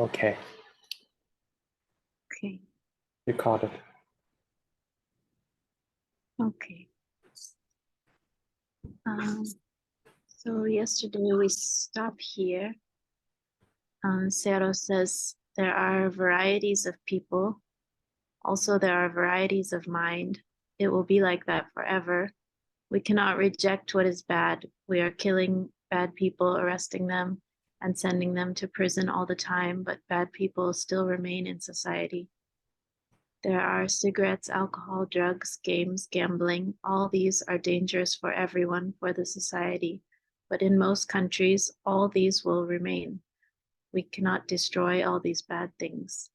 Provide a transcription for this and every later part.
Okay, Okay. recorded. Okay. So yesterday we stopped here. Sero says there are varieties of people. Also, there are varieties of mind. It will be like that forever. We cannot reject what is bad. We are killing bad people, arresting them, and sending them to prison all the time, but bad people still remain in society. There are cigarettes, alcohol, drugs, games, gambling. All these are dangerous for everyone, for the society. But in most countries, all these will remain. We cannot destroy all these bad things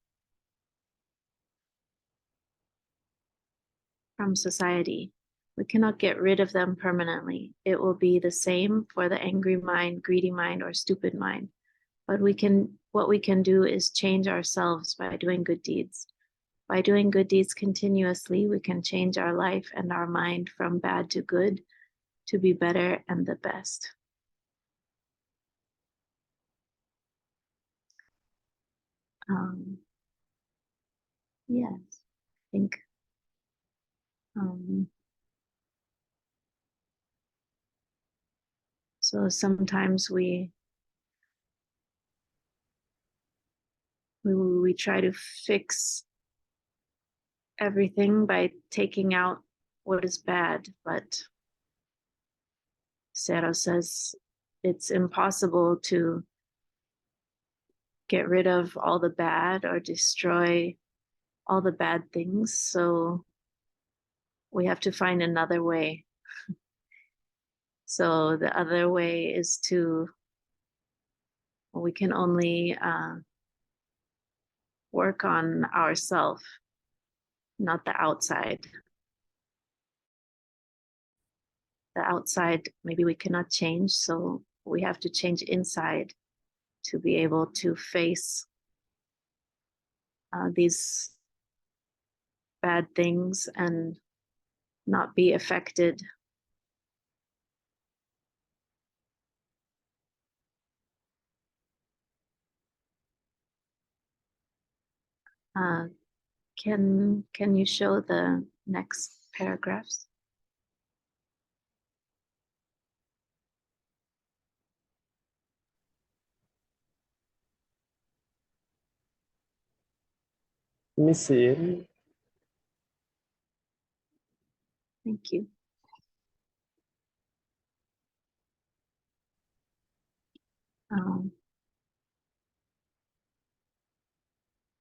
from society. We cannot get rid of them permanently. It will be the same for the angry mind, greedy mind, or stupid mind. But what we can do is change ourselves by doing good deeds. By doing good deeds continuously, we can change our life and our mind from bad to good, to be better and the best. Yes, I think so sometimes we try to fix everything by taking out what is bad, but Sero says it's impossible to get rid of all the bad or destroy all the bad things. So we have to find another way. So the other way is we can only work on ourselves, not the outside. The outside, maybe we cannot change, so we have to change inside to be able to face these bad things and not be affected. Can you show the next paragraphs? Let me see. Thank you.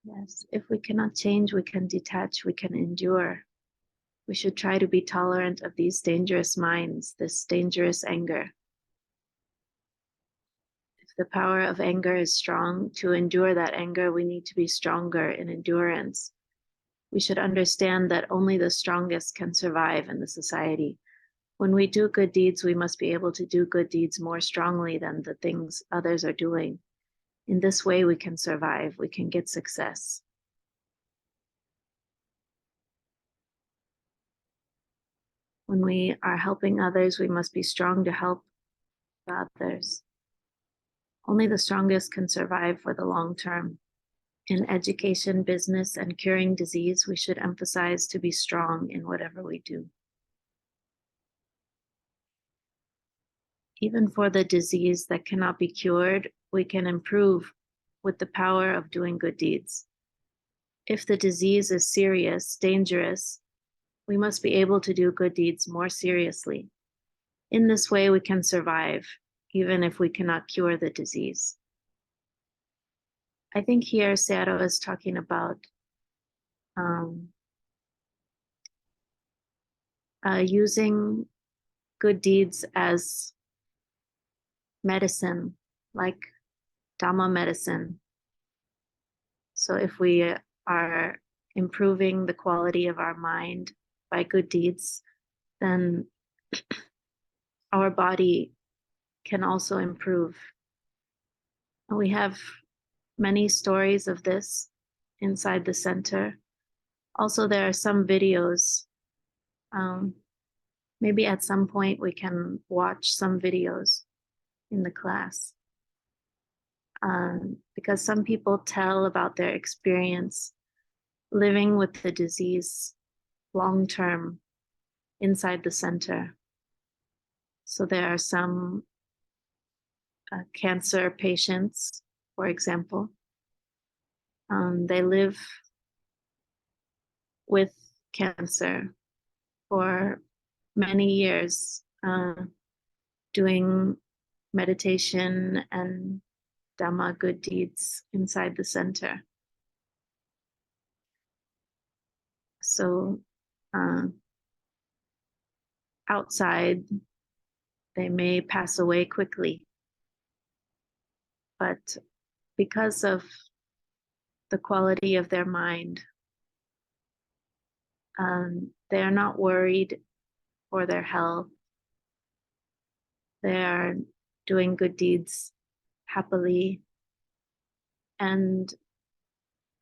Yes, if we cannot change, we can detach, we can endure. We should try to be tolerant of these dangerous minds, this dangerous anger. If the power of anger is strong, to endure that anger, we need to be stronger in endurance. We should understand that only the strongest can survive in the society. When we do good deeds, we must be able to do good deeds more strongly than the things others are doing. In this way, we can survive, we can get success. When we are helping others, we must be strong to help others. Only the strongest can survive for the long term. In education, business, and curing disease, we should emphasize to be strong in whatever we do. Even for the disease that cannot be cured, we can improve with the power of doing good deeds. If the disease is serious, dangerous, we must be able to do good deeds more seriously. In this way, we can survive, even if we cannot cure the disease. I think here Sero is talking about using good deeds as medicine, like Dhama medicine. So if we are improving the quality of our mind by good deeds, then our body can also improve. And we have many stories of this inside the center. Also, there are some videos. Maybe at some point we can watch some videos in the class. because some people tell about their experience living with the disease long term inside the center. So there are some cancer patients, for example, they live with cancer for many years, doing meditation and Dhamma good deeds inside the center. So outside, they may pass away quickly, but because of the quality of their mind, they are not worried for their health. They are doing good deeds happily, and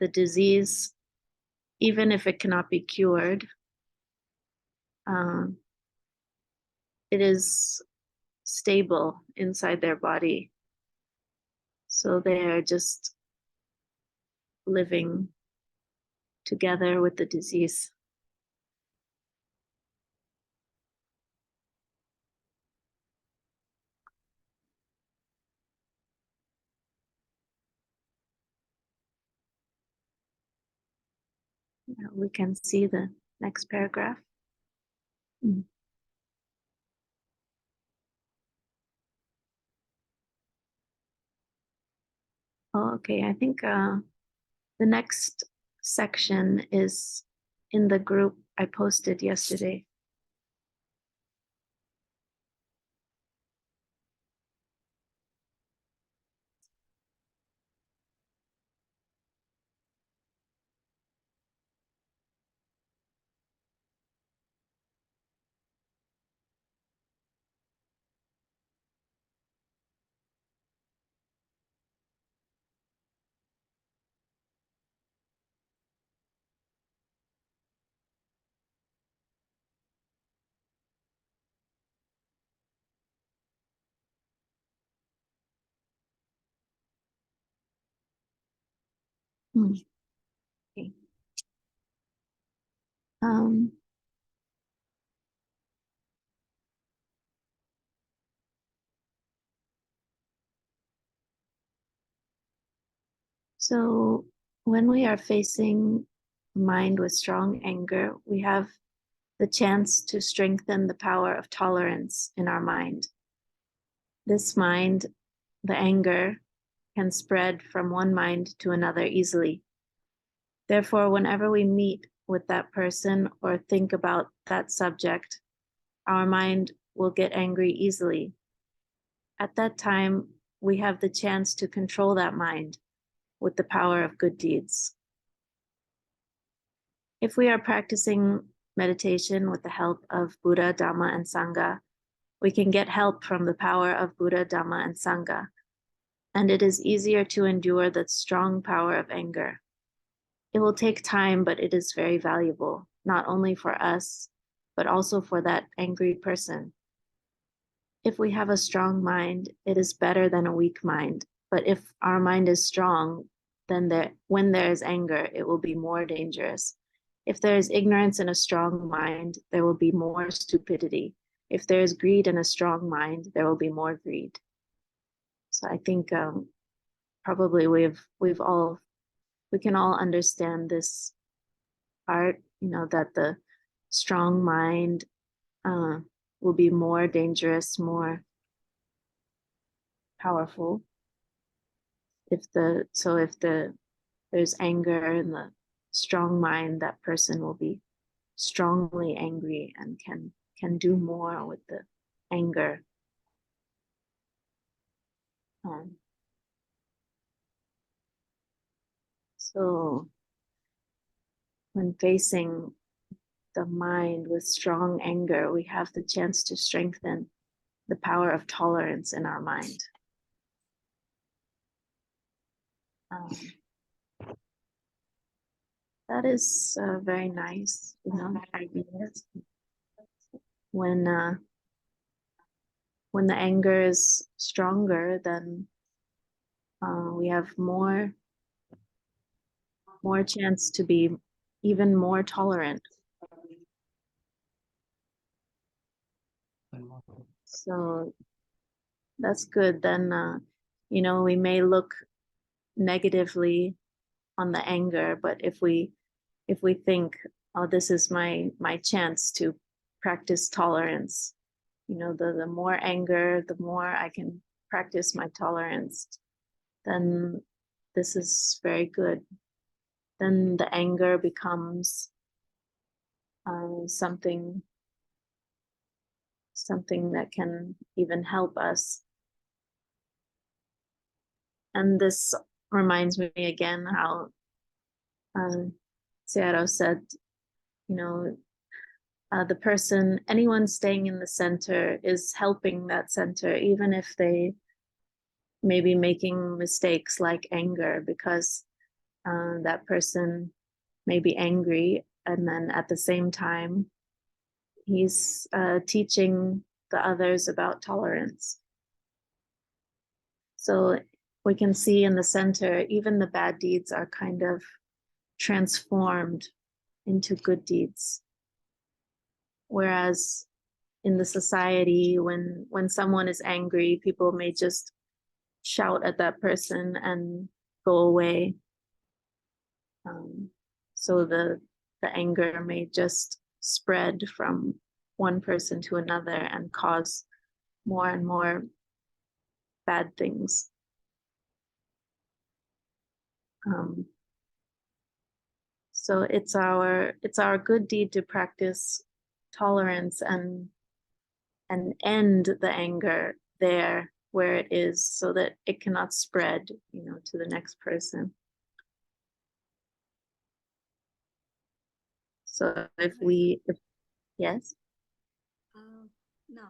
the disease, even if it cannot be cured, it is stable inside their body. So they are just living together with the disease. We can see the next paragraph. Oh, okay. I think the next section is in the group I posted yesterday. Okay. So when we are facing mind with strong anger, we have the chance to strengthen the power of tolerance in our mind. This mind, the anger, can spread from one mind to another easily. Therefore, whenever we meet with that person or think about that subject, our mind will get angry easily. At that time, we have the chance to control that mind with the power of good deeds. If we are practicing meditation with the help of Buddha, Dhamma, and Sangha, we can get help from the power of Buddha, Dhamma, and Sangha, and it is easier to endure the strong power of anger. It will take time, but it is very valuable, not only for us, but also for that angry person. If we have a strong mind, it is better than a weak mind. But if our mind is strong, then when there is anger, it will be more dangerous. If there is ignorance in a strong mind, there will be more stupidity. If there is greed in a strong mind, there will be more greed. So I think probably we can all understand this part, that the strong mind will be more dangerous, more powerful. If there's anger in the strong mind, that person will be strongly angry and can do more with the anger. So when facing the mind with strong anger, we have the chance to strengthen the power of tolerance in our mind. That is very nice, ideas. When the anger is stronger, then we have more chance to be even more tolerant. So that's good. Then, we may look negatively on the anger, but if we think, oh, this is my chance to practice tolerance, the more anger, the more I can practice my tolerance, then this is very good. Then the anger becomes something that can even help us. And this reminds me again how Sayadaw said, the person, anyone staying in the center is helping that center, even if they may be making mistakes like anger, because that person may be angry, and then at the same time, he's teaching the others about tolerance. So we can see in the center, even the bad deeds are kind of transformed into good deeds. Whereas in the society, when someone is angry, people may just shout at that person and go away. So the anger may just spread from one person to another and cause more and more bad things. So it's our good deed to practice tolerance and end the anger there where it is, so that it cannot spread, to the next person. So yes. No,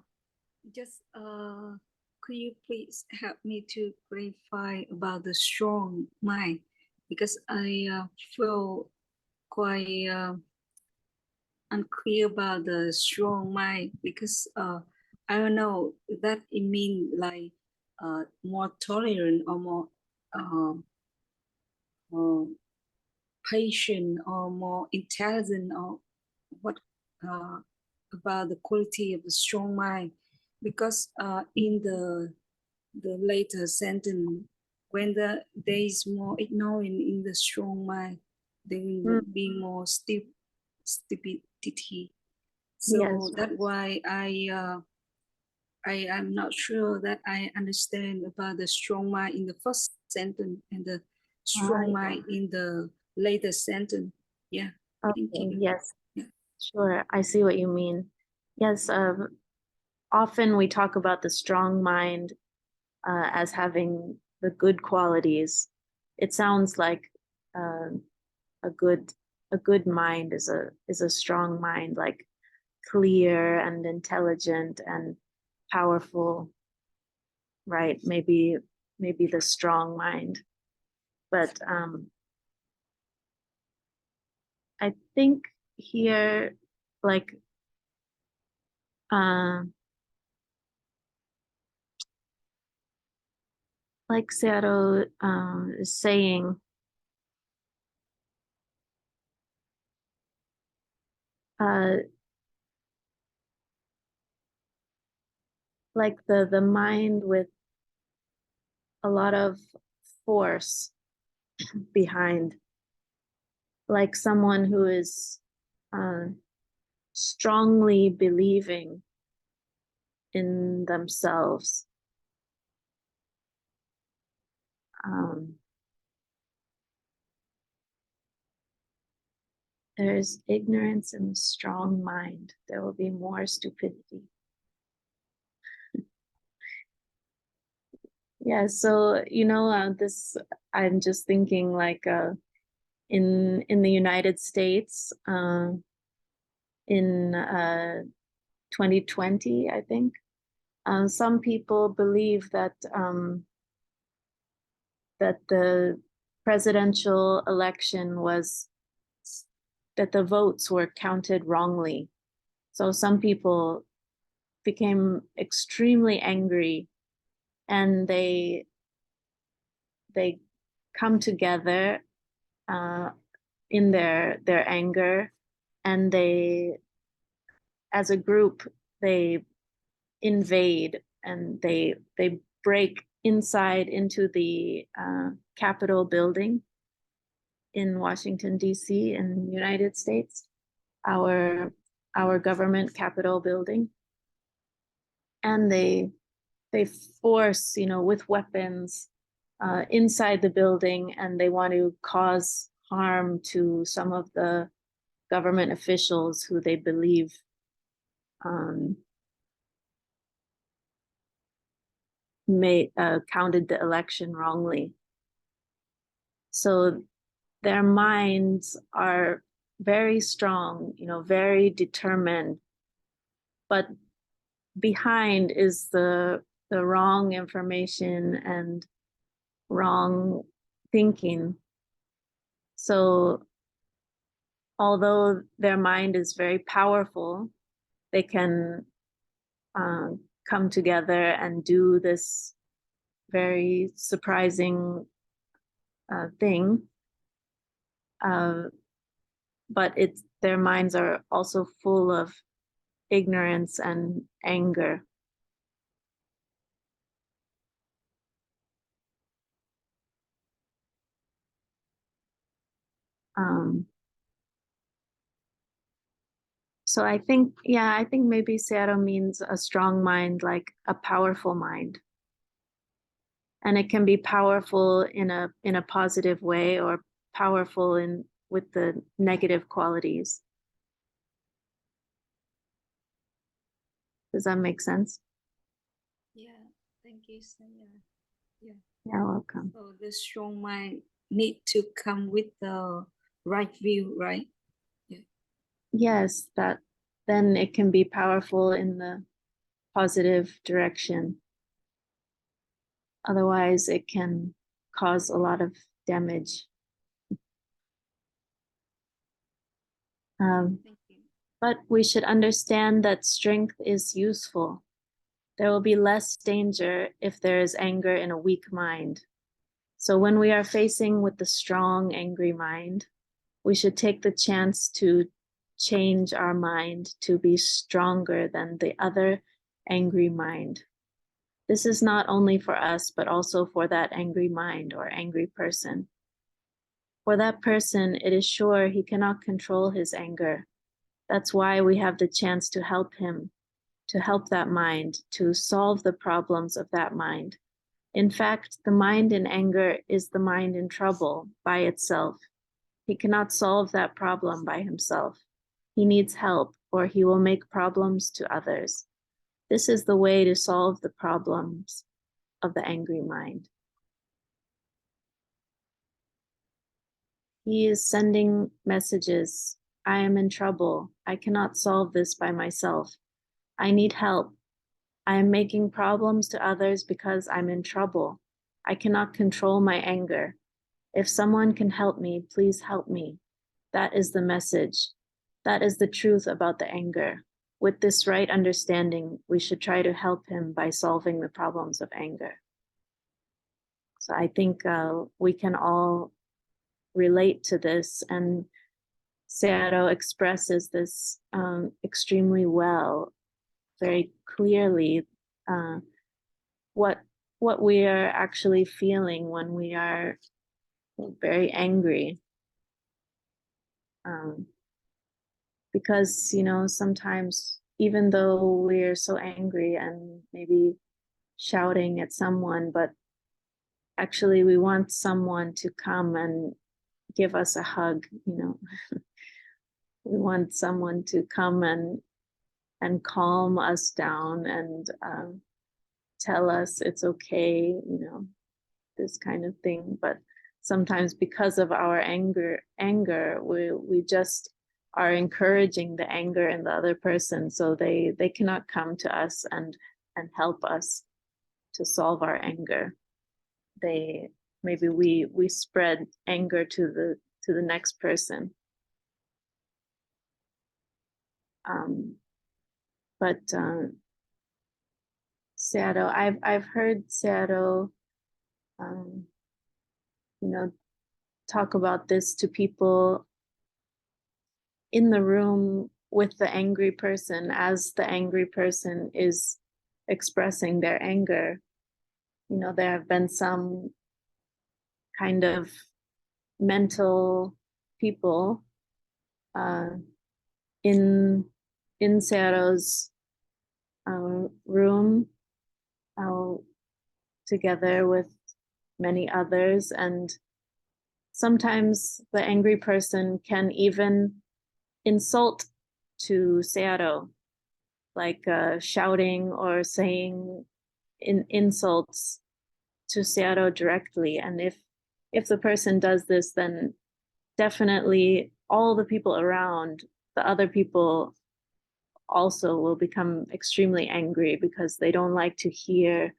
just could you please help me to clarify about the strong mind, because I feel quite unclear about the strong mind, because I don't know that it means like more tolerant or more patient or more intelligent, or what about the quality of the strong mind, because in the later sentence, when there is more ignorance in the strong mind, there will be more stupidity. So yes. that's why I am not sure that I understand about the strong mind in the first sentence and the strong mind in the later sentence. Yeah. Okay. Thank you. Yes. Yeah. Sure. I see what you mean. Yes. Often we talk about the strong mind as having the good qualities. It sounds like a good mind is a strong mind, like clear and intelligent and powerful, right? Maybe the strong mind. But I think here, like Sayadaw is saying, like the mind with a lot of force behind, like someone who is strongly believing in themselves. There's ignorance in the strong mind. There will be more stupidity. Yeah, so this, I'm just thinking like in the United States, in 2020, I think, some people believe that that the presidential election that the votes were counted wrongly. So some people became extremely angry, and they they come together in their anger, and they, as a group, they invade and they break inside into the Capitol building in Washington, D.C. in the United States, our government Capitol building, and they force, with weapons inside the building, and they want to cause harm to some of the government officials who they believe counted the election wrongly. So their minds are very strong, very determined, but behind is the wrong information and wrong thinking. So although their mind is very powerful, they can come together and do this very surprising thing. But their minds are also full of ignorance and anger. So I think maybe Seattle means a strong mind, like a powerful mind. And it can be powerful in a positive way, or powerful with the negative qualities. Does that make sense? Yeah, thank you, Saya. Yeah. You're welcome. So the strong mind need to come with the right view, right? Yeah. Yes, then it can be powerful in the positive direction. Otherwise, it can cause a lot of damage. Thank you. But we should understand that strength is useful. There will be less danger if there is anger in a weak mind. So when we are facing with the strong, angry mind, we should take the chance to change our mind to be stronger than the other angry mind. This is not only for us, but also for that angry mind or angry person. For that person, it is sure he cannot control his anger. That's why we have the chance to help him, to help that mind, to solve the problems of that mind. In fact, the mind in anger is the mind in trouble by itself. He cannot solve that problem by himself. He needs help, or he will make problems to others. This is the way to solve the problems of the angry mind. He is sending messages. I am in trouble. I cannot solve this by myself. I need help. I am making problems to others because I'm in trouble. I cannot control my anger. If someone can help me, please help me. That is the message. That is the truth about the anger. With this right understanding, we should try to help him by solving the problems of anger. So I think we can all relate to this, and Sayadaw expresses this extremely well, very clearly, what we are actually feeling when we are very angry. Because, sometimes even though we're so angry and maybe shouting at someone, but actually we want someone to come and give us a hug, we want someone to come and calm us down and tell us it's okay, this kind of thing. But sometimes because of our anger, we just are encouraging the anger in the other person, so they cannot come to us and help us to solve our anger. Maybe we spread anger to the next person. But Sayadaw, I've heard Sayadaw talk about this to people in the room with the angry person as the angry person is expressing their anger. There have been some kind of mental people in Searo's room together with many others, and sometimes the angry person can even insult to Searo, like shouting or saying insults to Searo directly. And if the person does this, then definitely all the people around, the other people also will become extremely angry because they don't like to hear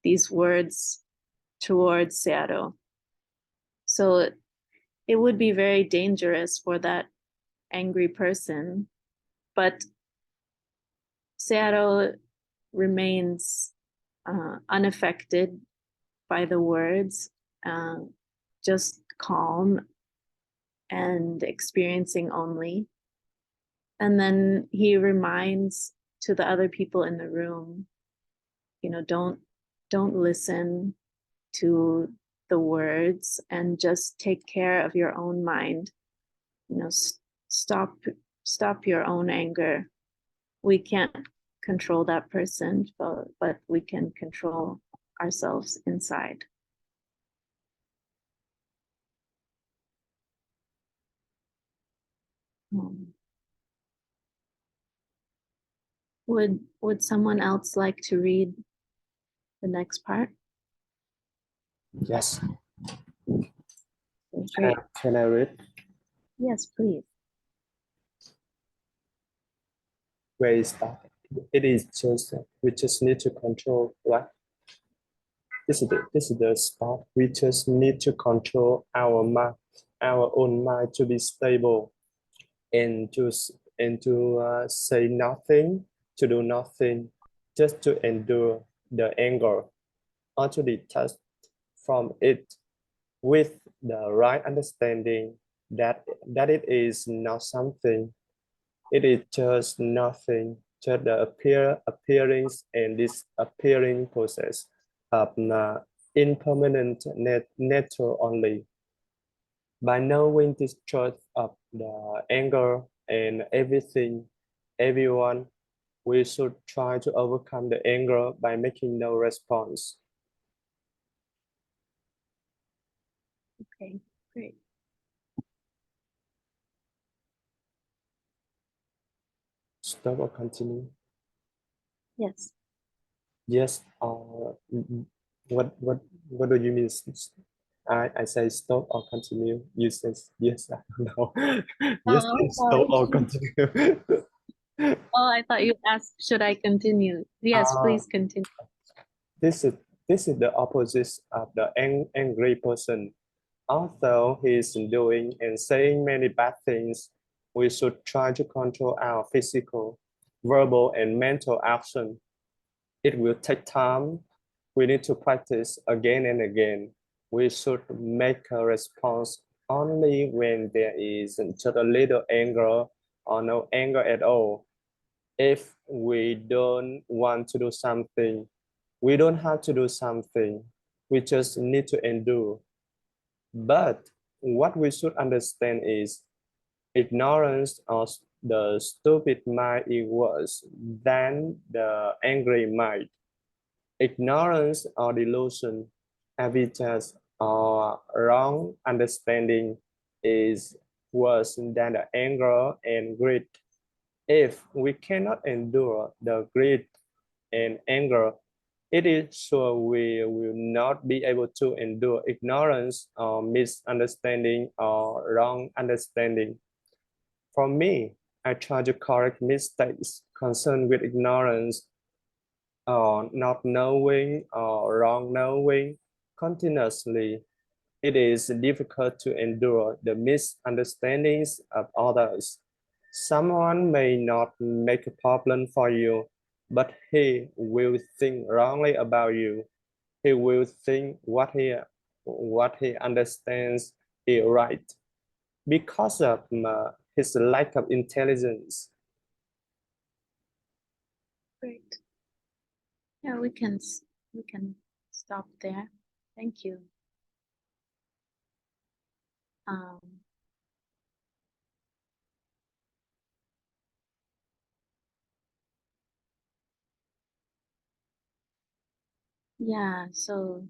these words towards Searo. So it would be very dangerous for that angry person, but Searo remains unaffected by the words, just calm and experiencing only. And then he reminds to the other people in the room, don't listen to the words and just take care of your own mind. Stop your own anger. We can't control that person, but we can control ourselves inside. Would someone else like to read the next part? Yes. Great. Can I read? Yes, please. Where is that? It is just we just need to control, right? This is the spot. We just need to control our mind, our own mind to be stable, and to say nothing, to do nothing, just to endure the anger, or to detach from it with the right understanding that it is not something. It is just nothing, just the appearance and disappearing process of impermanent nature only. By knowing this truth of the anger and everyone, we should try to overcome the anger by making no response. Okay, great. Stop or continue? Yes. Yes. What do you mean? I say stop or continue. You say yes. I don't know. Yes, stop or continue. Oh, I thought you asked, should I continue? Yes, please continue. This is the opposite of the angry person. Although he is doing and saying many bad things, we should try to control our physical, verbal, and mental action. It will take time. We need to practice again and again. We should make a response only when there is just a little anger or no anger at all. If we don't want to do something, we don't have to do something. We just need to endure. But what we should understand is ignorance of the stupid mind is worse than the angry mind. Ignorance or delusion, avitas or wrong understanding is worse than the anger and greed. If we cannot endure the greed and anger, it is sure we will not be able to endure ignorance or misunderstanding or wrong understanding. For me, I try to correct mistakes concerned with ignorance or not knowing or wrong knowing continuously. It is difficult to endure the misunderstandings of others. Someone may not make a problem for you, but he will think wrongly about you. He will think what what he understands he writes because of his lack of intelligence. Great. Yeah, we can stop there. Thank you. Yeah, so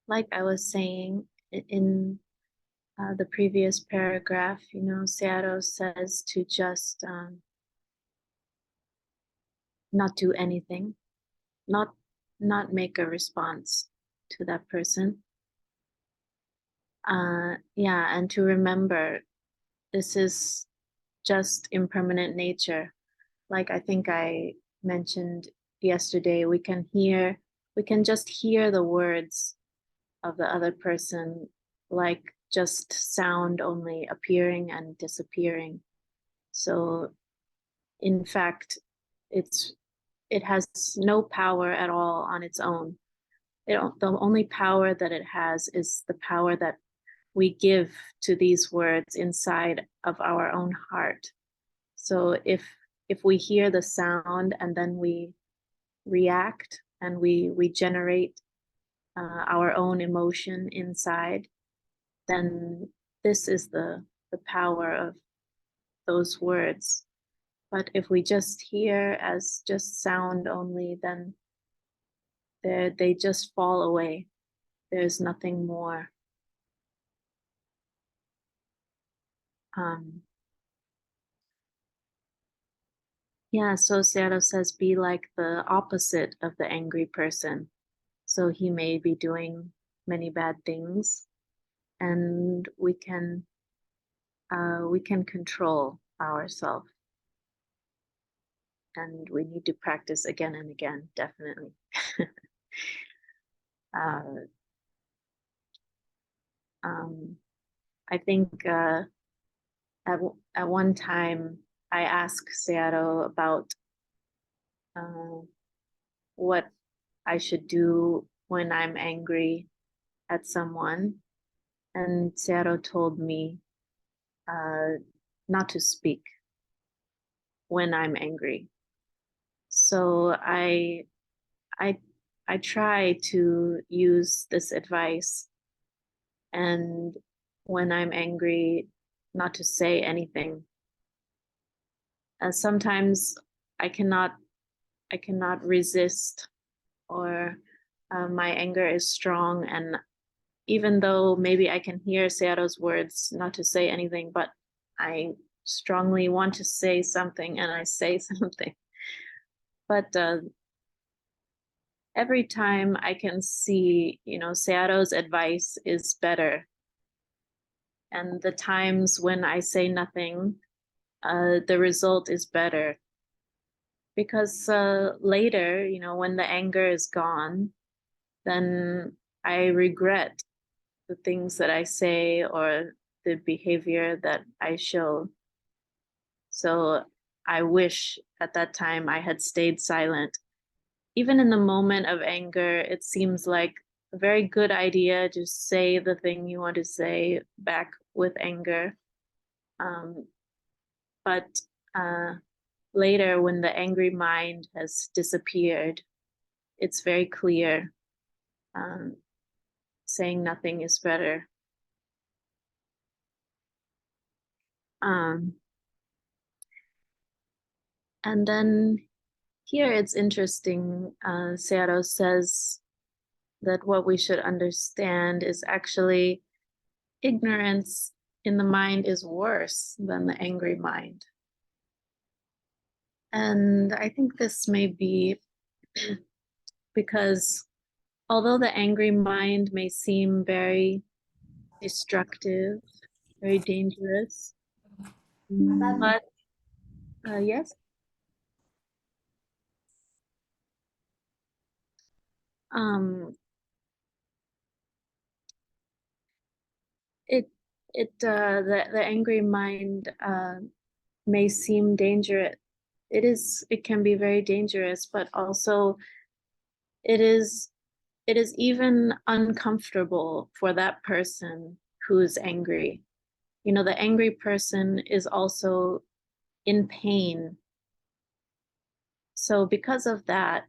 like I was saying in the previous paragraph, you know, Seattle says to just not do anything, not make a response to that person. Yeah, and to remember this is just impermanent nature. Like I think I mentioned yesterday, we can just hear the words of the other person, like just sound only appearing and disappearing. So in fact, it has no power at all on its own. The only power that it has is the power that we give to these words inside of our own heart. So if we hear the sound and then we react and we generate our own emotion inside, then this is the power of those words. But if we just hear as just sound only, then they just fall away. There's nothing more. Yeah, so Seattle says, be like the opposite of the angry person. So he may be doing many bad things, and we can control ourselves. And we need to practice again and again, definitely. I think at one time I asked Seattle about what I should do when I'm angry at someone, and Seattle told me not to speak when I'm angry. So I try to use this advice, and when I'm angry, not to say anything. Sometimes I cannot resist, or my anger is strong, and even though maybe I can hear Seattle's words not to say anything, but I strongly want to say something, and I say something. But every time I can see, you know, Seattle's advice is better. And the times when I say nothing, the result is better. Because later, you know, when the anger is gone, then I regret the things that I say or the behavior that I show. So I wish at that time I had stayed silent. Even in the moment of anger, it seems like a very good idea to say the thing you want to say back with anger. But later, when the angry mind has disappeared, it's very clear. Saying nothing is better. And then here it's interesting. Seattle says that what we should understand is actually ignorance in the mind is worse than the angry mind. And I think this may be because although the angry mind may seem very destructive, very dangerous, but yes. The angry mind may seem dangerous it can be very dangerous, but also it is even uncomfortable for that person who's angry. You know, the angry person is also in pain. So because of that,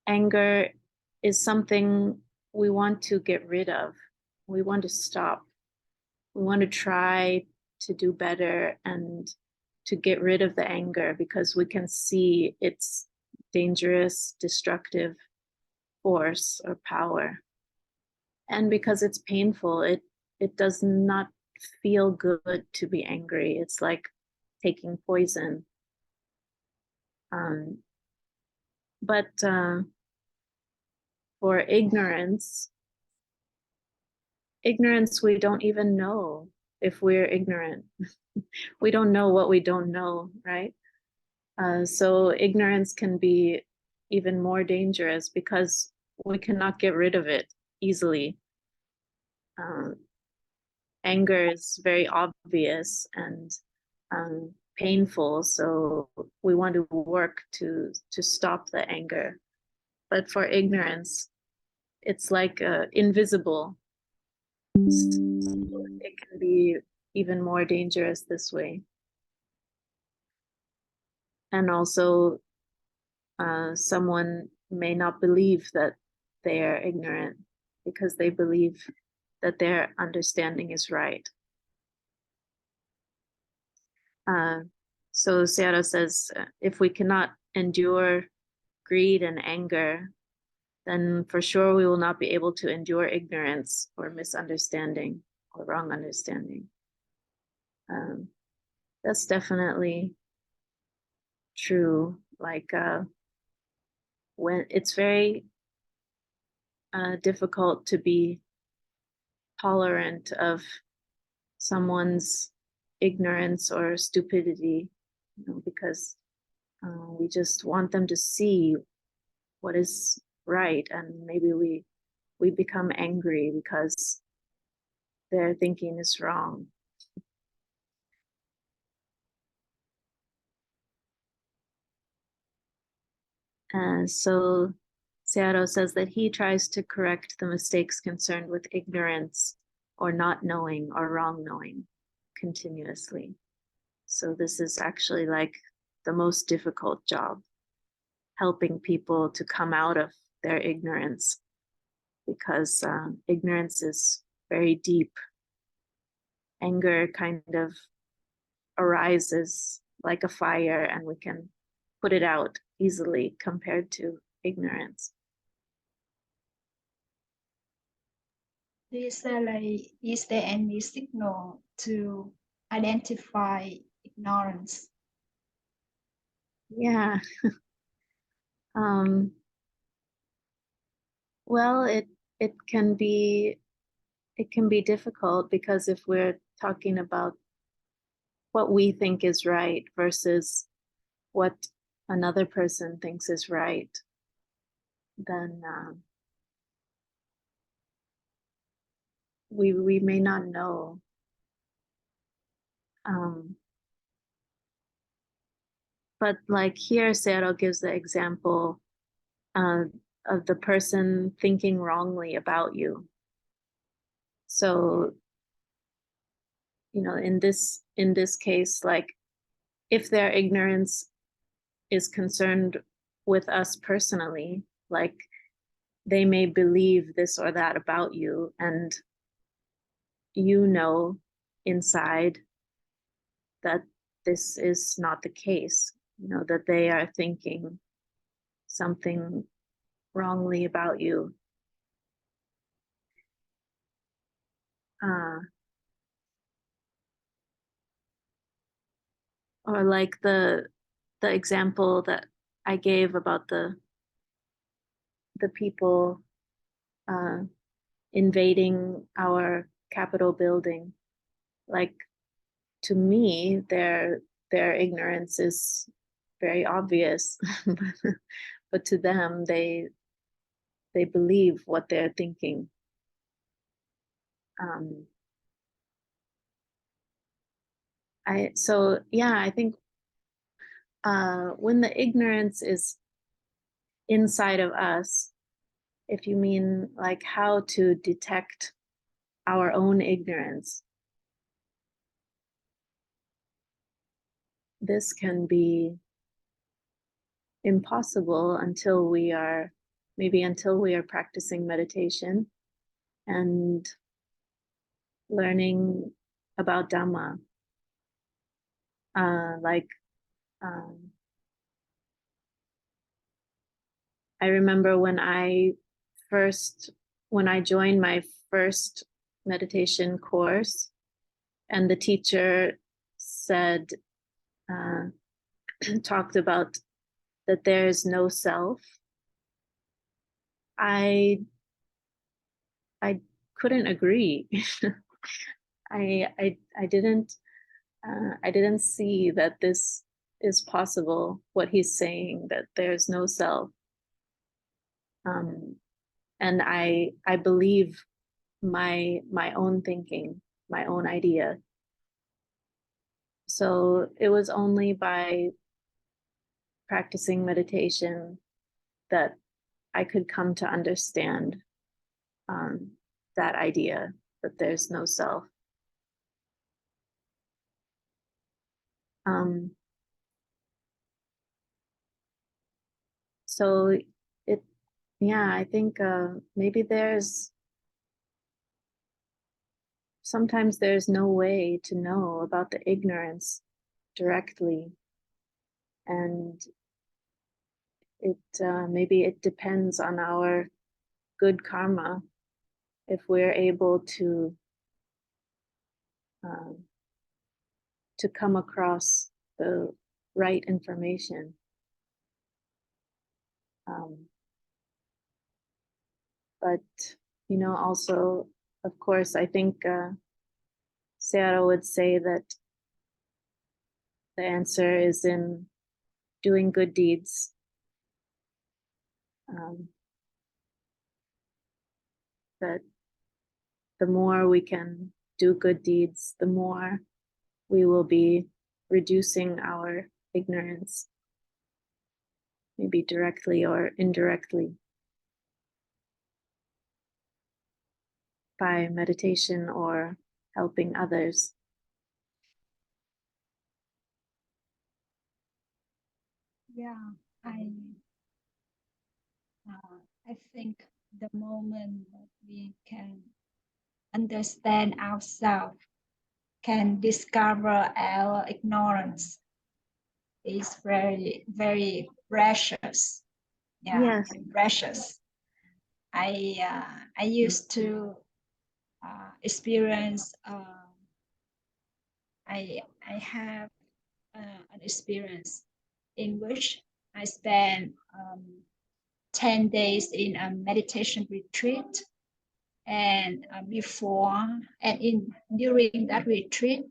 anger is something we want to get rid of. We want to stop. We want to try to do better and to get rid of the anger, because we can see its dangerous, destructive force or power. And because it's painful, it does not feel good to be angry. It's like taking poison. But for ignorance, we don't even know if we're ignorant. We don't know what we don't know, right? So ignorance can be even more dangerous because we cannot get rid of it easily. Anger is very obvious and painful, so we want to work to stop the anger. But for ignorance, it's like invisible. So it can be even more dangerous this way. And also, someone may not believe that they are ignorant because they believe that their understanding is right. So Sayadaw says, if we cannot endure greed and anger, then for sure we will not be able to endure ignorance or misunderstanding or wrong understanding. That's definitely true. Like when it's very difficult to be tolerant of someone's ignorance or stupidity, you know, because we just want them to see what is right, and maybe we become angry because their thinking is wrong. So Sayadaw says that he tries to correct the mistakes concerned with ignorance or not knowing or wrong knowing continuously. So this is actually like the most difficult job, helping people to come out of their ignorance, because ignorance is very deep. Anger kind of arises like a fire and we can put it out easily compared to ignorance. Is there any signal to identify ignorance? Yeah. Well, it can be difficult, because if we're talking about what we think is right versus what another person thinks is right, then we may not know. But like here, Sayadaw gives the example of the person thinking wrongly about you. So, you know, in this case, like if their ignorance is concerned with us personally, like they may believe this or that about you, and you know inside that this is not the case, you know, that they are thinking something wrongly about you. Or like the example that I gave about the people invading our Capitol building. Like, to me, their ignorance is very obvious, but to them, they believe what they're thinking. I think when the ignorance is inside of us, if you mean like how to detect our own ignorance, this can be impossible until we are practicing meditation and learning about Dhamma. I remember when I joined my first meditation course, and the teacher said, talked about that there is no self. I couldn't agree. I didn't see that this is possible, what he's saying, that there's no self. And I believe my own thinking, my own idea. So it was only by practicing meditation that I could come to understand that idea, that there's no self. So I think maybe sometimes there's no way to know about the ignorance directly, and maybe it depends on our good karma if we're able to come across the right information. But also, of course, I think Sarah would say that the answer is in doing good deeds. That the more we can do good deeds, the more we will be reducing our ignorance, maybe directly or indirectly, by meditation or helping others. Yeah, I think the moment that we can understand ourselves, can discover our ignorance, is very, very precious. Yeah, Yes. very precious. I used to experience. I have an experience in which I spent 10 days in a meditation retreat, and during that retreat,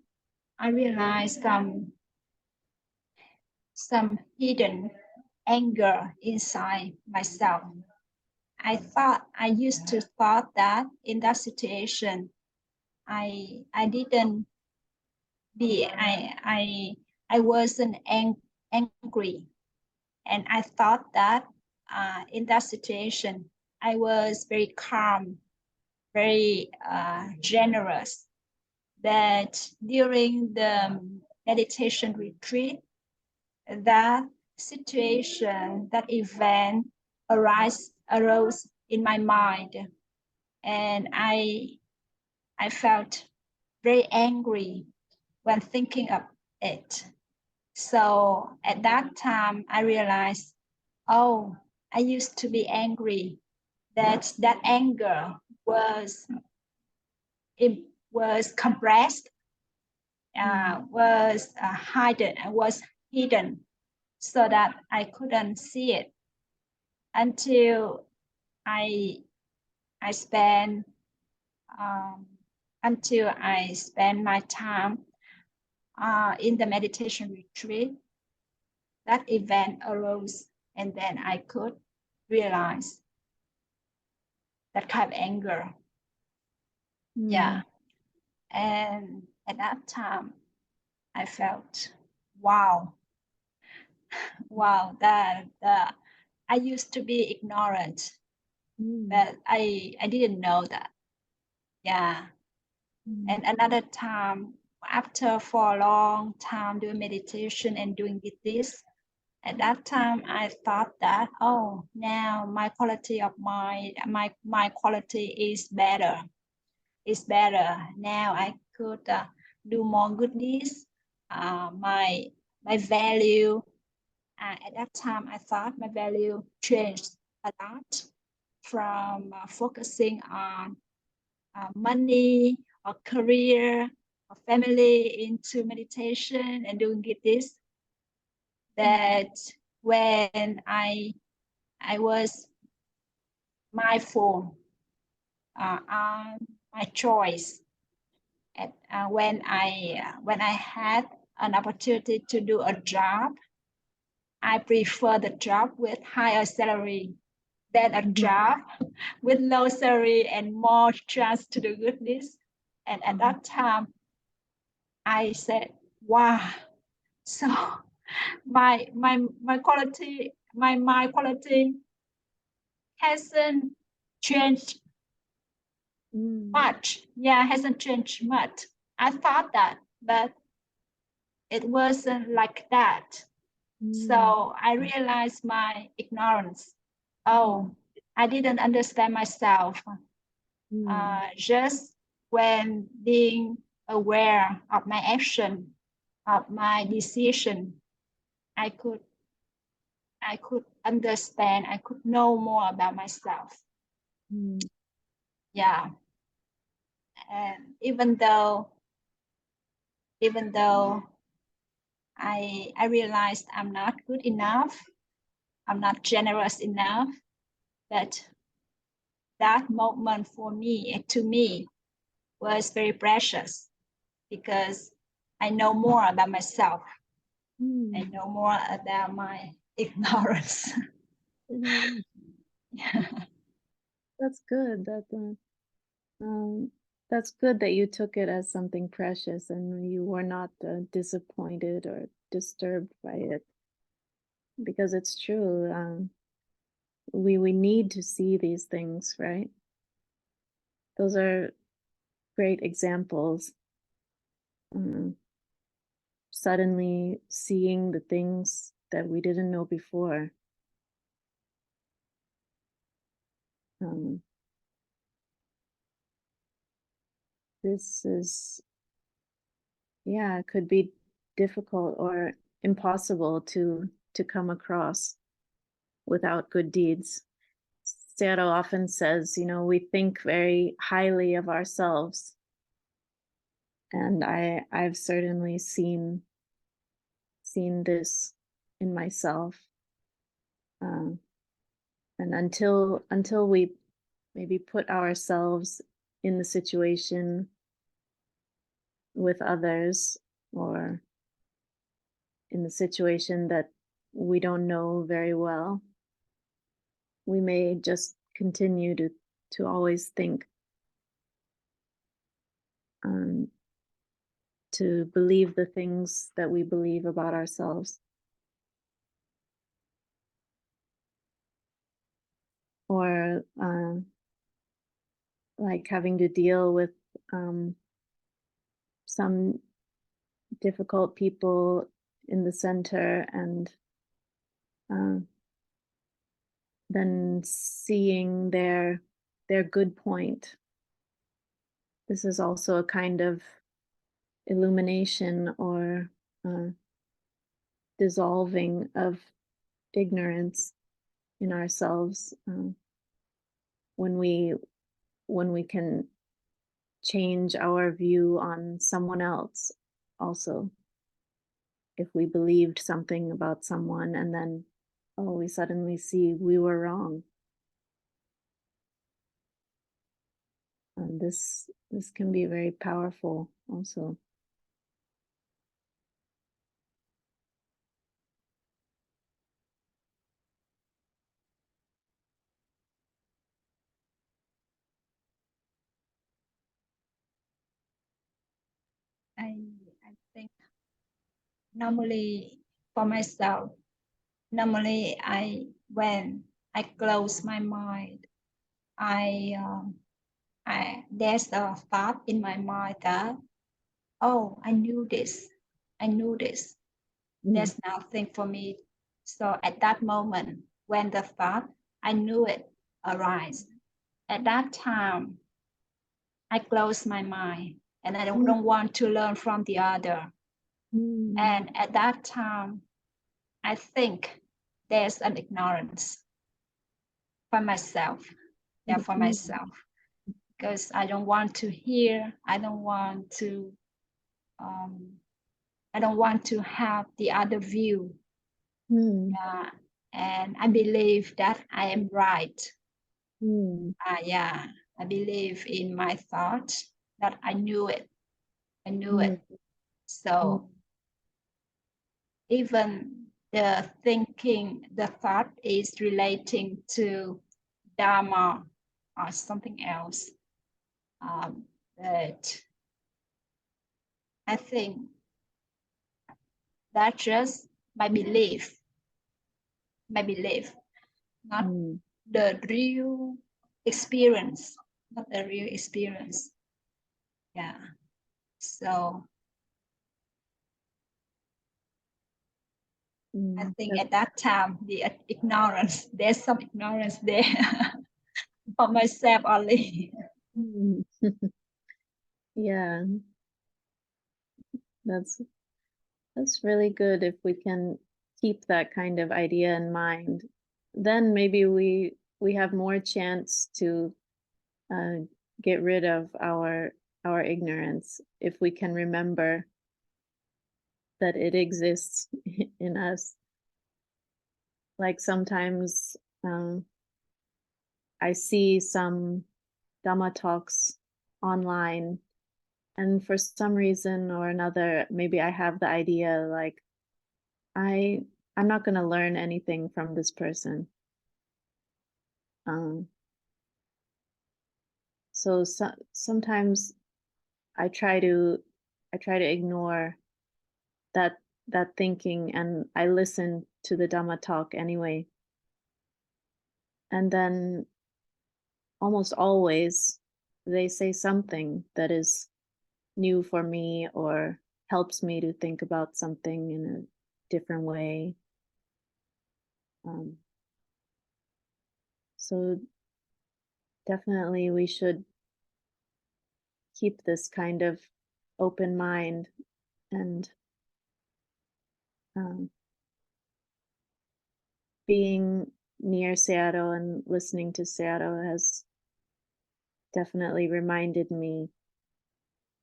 I realized some hidden anger inside myself. I used to thought that in that situation, I wasn't angry, and I thought that in that situation I was very calm, very generous. But during the meditation retreat, that situation, that event arose in my mind, and I felt very angry when thinking of it. So at that time, I realized, oh, I used to be angry. That anger was compressed, was hidden, so that I couldn't see it until I spent my time in the meditation retreat. That event arose, and then I could realize that kind of anger. Yeah. And at that time, I felt, wow, wow, that I used to be ignorant, but I didn't know that. Yeah. And another time, after for a long time doing meditation and doing this, at that time I thought that, oh, now my quality of my quality is better. It's better. Now I could do more good deeds. My value. At that time, I thought my value changed a lot from focusing on money or career or family into meditation and doing this. That when I was mindful on my choice, and when I had an opportunity to do a job, I prefer the job with higher salary than a job with low salary and more chance to do goodness. And at that time, I said, "Wow!" So my quality, my quality hasn't changed much. Yeah, hasn't changed much. I thought that, but it wasn't like that. So I realized my ignorance. Oh, I didn't understand myself. Just when being aware of my action, of my decision, I could understand, I could know more about myself. Yeah. And even though I realized I'm not good enough, I'm not generous enough, but that moment for me, to me, was very precious because I know more about myself. I know more about my ignorance. That's good. That's good that you took it as something precious and you were not disappointed or disturbed by it, because it's true. We need to see these things, right? Those are great examples. Suddenly seeing the things that we didn't know before. This is, yeah, it could be difficult or impossible to come across without good deeds. Sero often says, we think very highly of ourselves. And I've certainly seen this in myself. And until we maybe put ourselves in the situation with others, or in the situation that we don't know very well, we may just continue to always think, to believe the things that we believe about ourselves, or like having to deal with some difficult people in the center, and then seeing their good point. This is also a kind of illumination or dissolving of ignorance in ourselves, when we can change our view on someone else also. If we believed something about someone and then, oh, we suddenly see we were wrong. And this can be very powerful also. I think normally for myself, normally when I close my mind, there's a thought in my mind that, oh, I knew this. There's nothing for me. So at that moment, when the thought, I knew it, arise, at that time, I close my mind and I don't want to learn from the other. And at that time, I think there's an ignorance for myself. Yeah, for myself. Because I don't want to hear, I don't want to have the other view. Yeah, and I believe that I am right. Yeah, I believe in my thought that I knew it. So even the thought is relating to Dharma or something else. But I think that's just my belief, not the real experience, Yeah. So I think at that time, the ignorance, there's some ignorance there for myself only. Yeah, that's really good. If we can keep that kind of idea in mind, then maybe we have more chance to get rid of our ignorance, if we can remember that it exists in us. Like sometimes I see some Dhamma talks online, and for some reason or another, maybe I have the idea like, I'm not going to learn anything from this person. So sometimes I try to ignore that thinking, and I listen to the Dhamma talk anyway. And then almost always they say something that is new for me or helps me to think about something in a different way. So definitely we should keep this kind of open mind, and being near Sayadaw and listening to Sayadaw has definitely reminded me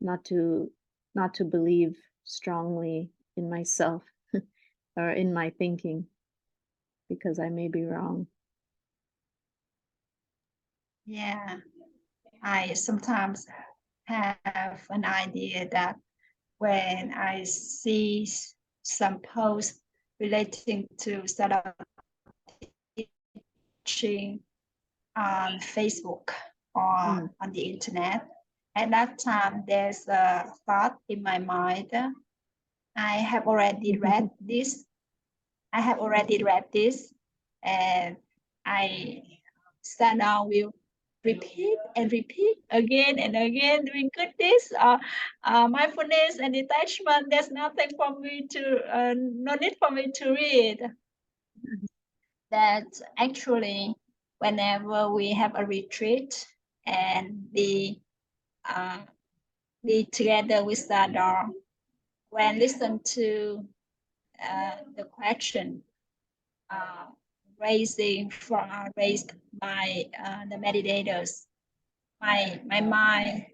not to believe strongly in myself or in my thinking, because I may be wrong. Yeah, I sometimes have an idea that when I see some posts relating to startup teaching on Facebook or on the internet, at that time there's a thought in my mind. I have already read this. And I stand now will repeat and repeat again and again, doing goodness, mindfulness and detachment. There's nothing for me to, no need for me to read. That actually, whenever we have a retreat and be together with Sadar, when listen to the question raised by the meditators, my mind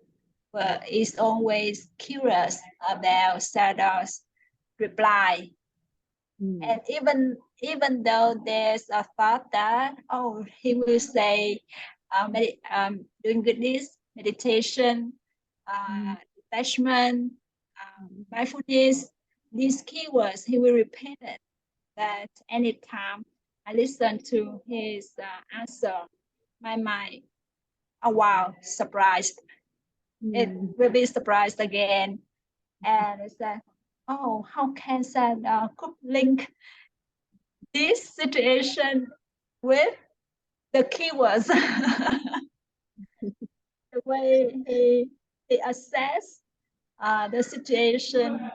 is always curious about Sadar's reply. And even though there's a thought that, oh, he will say doing goodness, meditation, detachment, mindfulness, these keywords, he will repeat it. That anytime I listen to his answer, my mind, oh wow, surprised. It will be surprised again. And it's like, oh, how can that could link this situation with the keywords. The way he assess the situation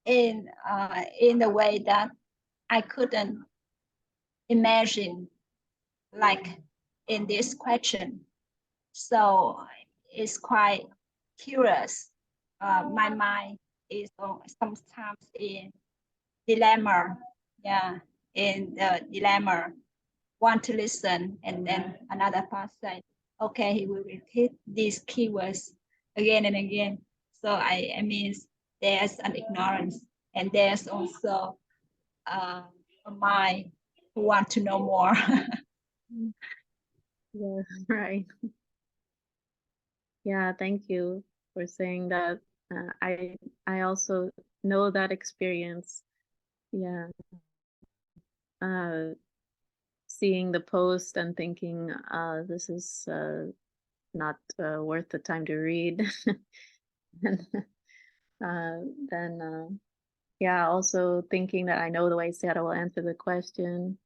in the way that I couldn't imagine, like in this question. So it's quite curious. My mind is sometimes in dilemma. Yeah, in the dilemma. Want to listen, and then another part said, okay, he will repeat these keywords again and again. So I mean, there's an ignorance, and there's also a mind who want to know more. Yeah, right. Yeah, thank you for saying that. I also know that experience. Yeah. Seeing the post and thinking, this is not worth the time to read. And then, yeah, also thinking that I know the way Sarah will answer the question.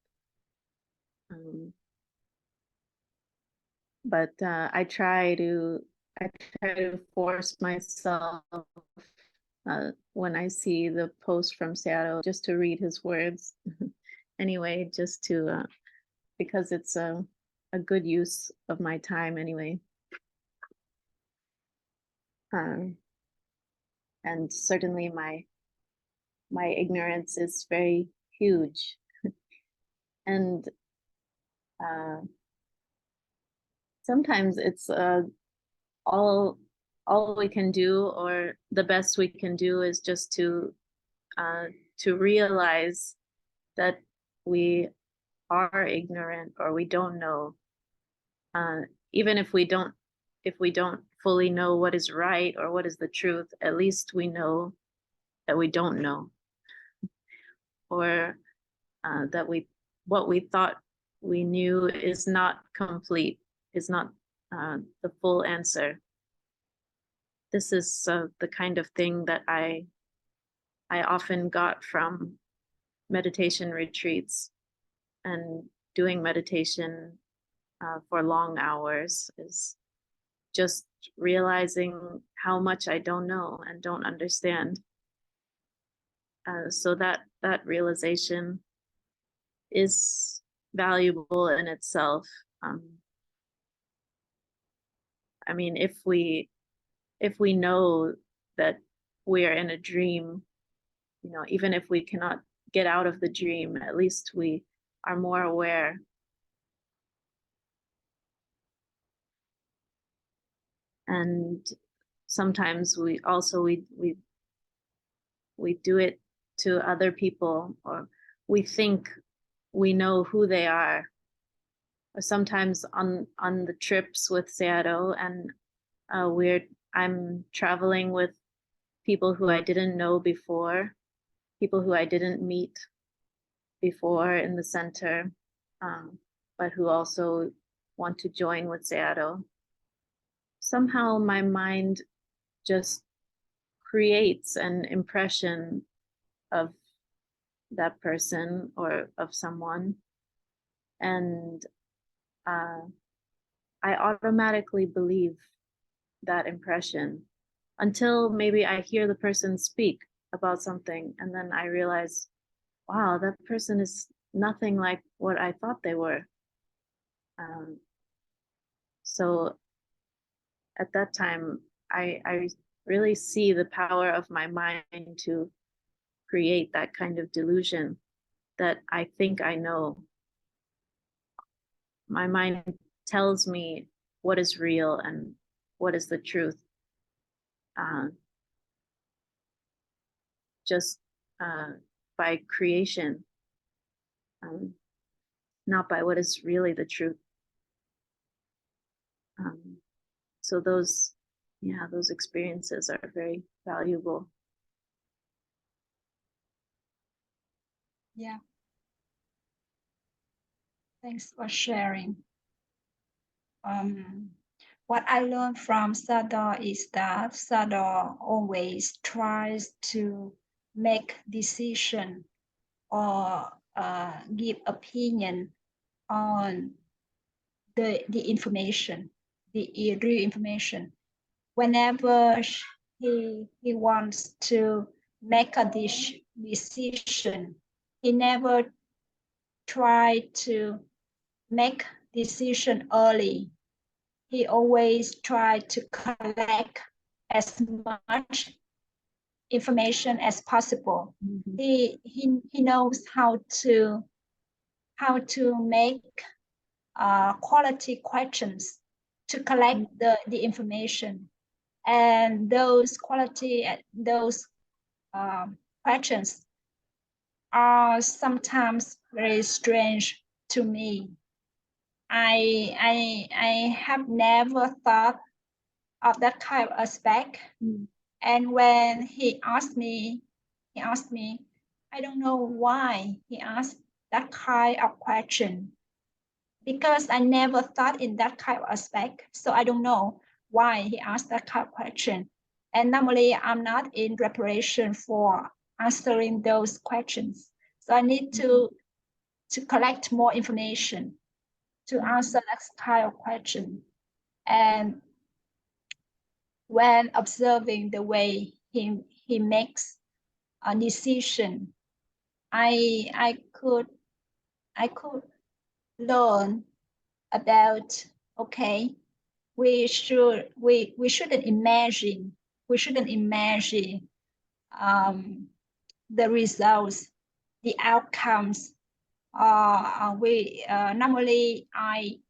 But I try to force myself when I see the post from Seattle just to read his words anyway, just to because it's a good use of my time anyway. And certainly my ignorance is very huge. And sometimes it's all we can do, or the best we can do, is just to realize that we are ignorant or we don't know. Even if we don't fully know what is right or what is the truth, at least we know that we don't know, or that what we thought we knew is not complete, is not the full answer. This is the kind of thing that I often got from meditation retreats and doing meditation for long hours, is just realizing how much I don't know and don't understand. So that realization is valuable in itself. I mean, if we know that we are in a dream, you know, even if we cannot get out of the dream, at least we are more aware. And sometimes we also we do it to other people, or we think we know who they are. Or sometimes on the trips with Seattle, and I'm traveling with people who I didn't know before, people who I didn't meet before in the center, but who also want to join with Seattle. Somehow my mind just creates an impression of that person or of someone, and I automatically believe that impression until maybe I hear the person speak about something, and then I realize, wow, that person is nothing like what I thought they were. So at that time, I really see the power of my mind to create that kind of delusion that I think I know. My mind tells me what is real and what is the truth, just by creation, not by what is really the truth. So those experiences are very valuable. Yeah. Thanks for sharing. What I learned from Sador is that Sador always tries to make decision or give opinion on the information, the real information. Whenever he wants to make a decision, he never try to make decision early. He always try to collect as much information as possible. Mhm. He knows how to make quality questions to collect the information, and those questions are sometimes very strange to me. I have never thought of that kind of aspect. And when he asked me, I don't know why he asked that kind of question, because I never thought in that kind of aspect. So I don't know why he asked that kind of question. And normally I'm not in preparation for answering those questions. So I need to collect more information to answer that kind of question. And when observing the way he makes a decision, I could learn about, okay, we shouldn't imagine the results, the outcomes. Normally I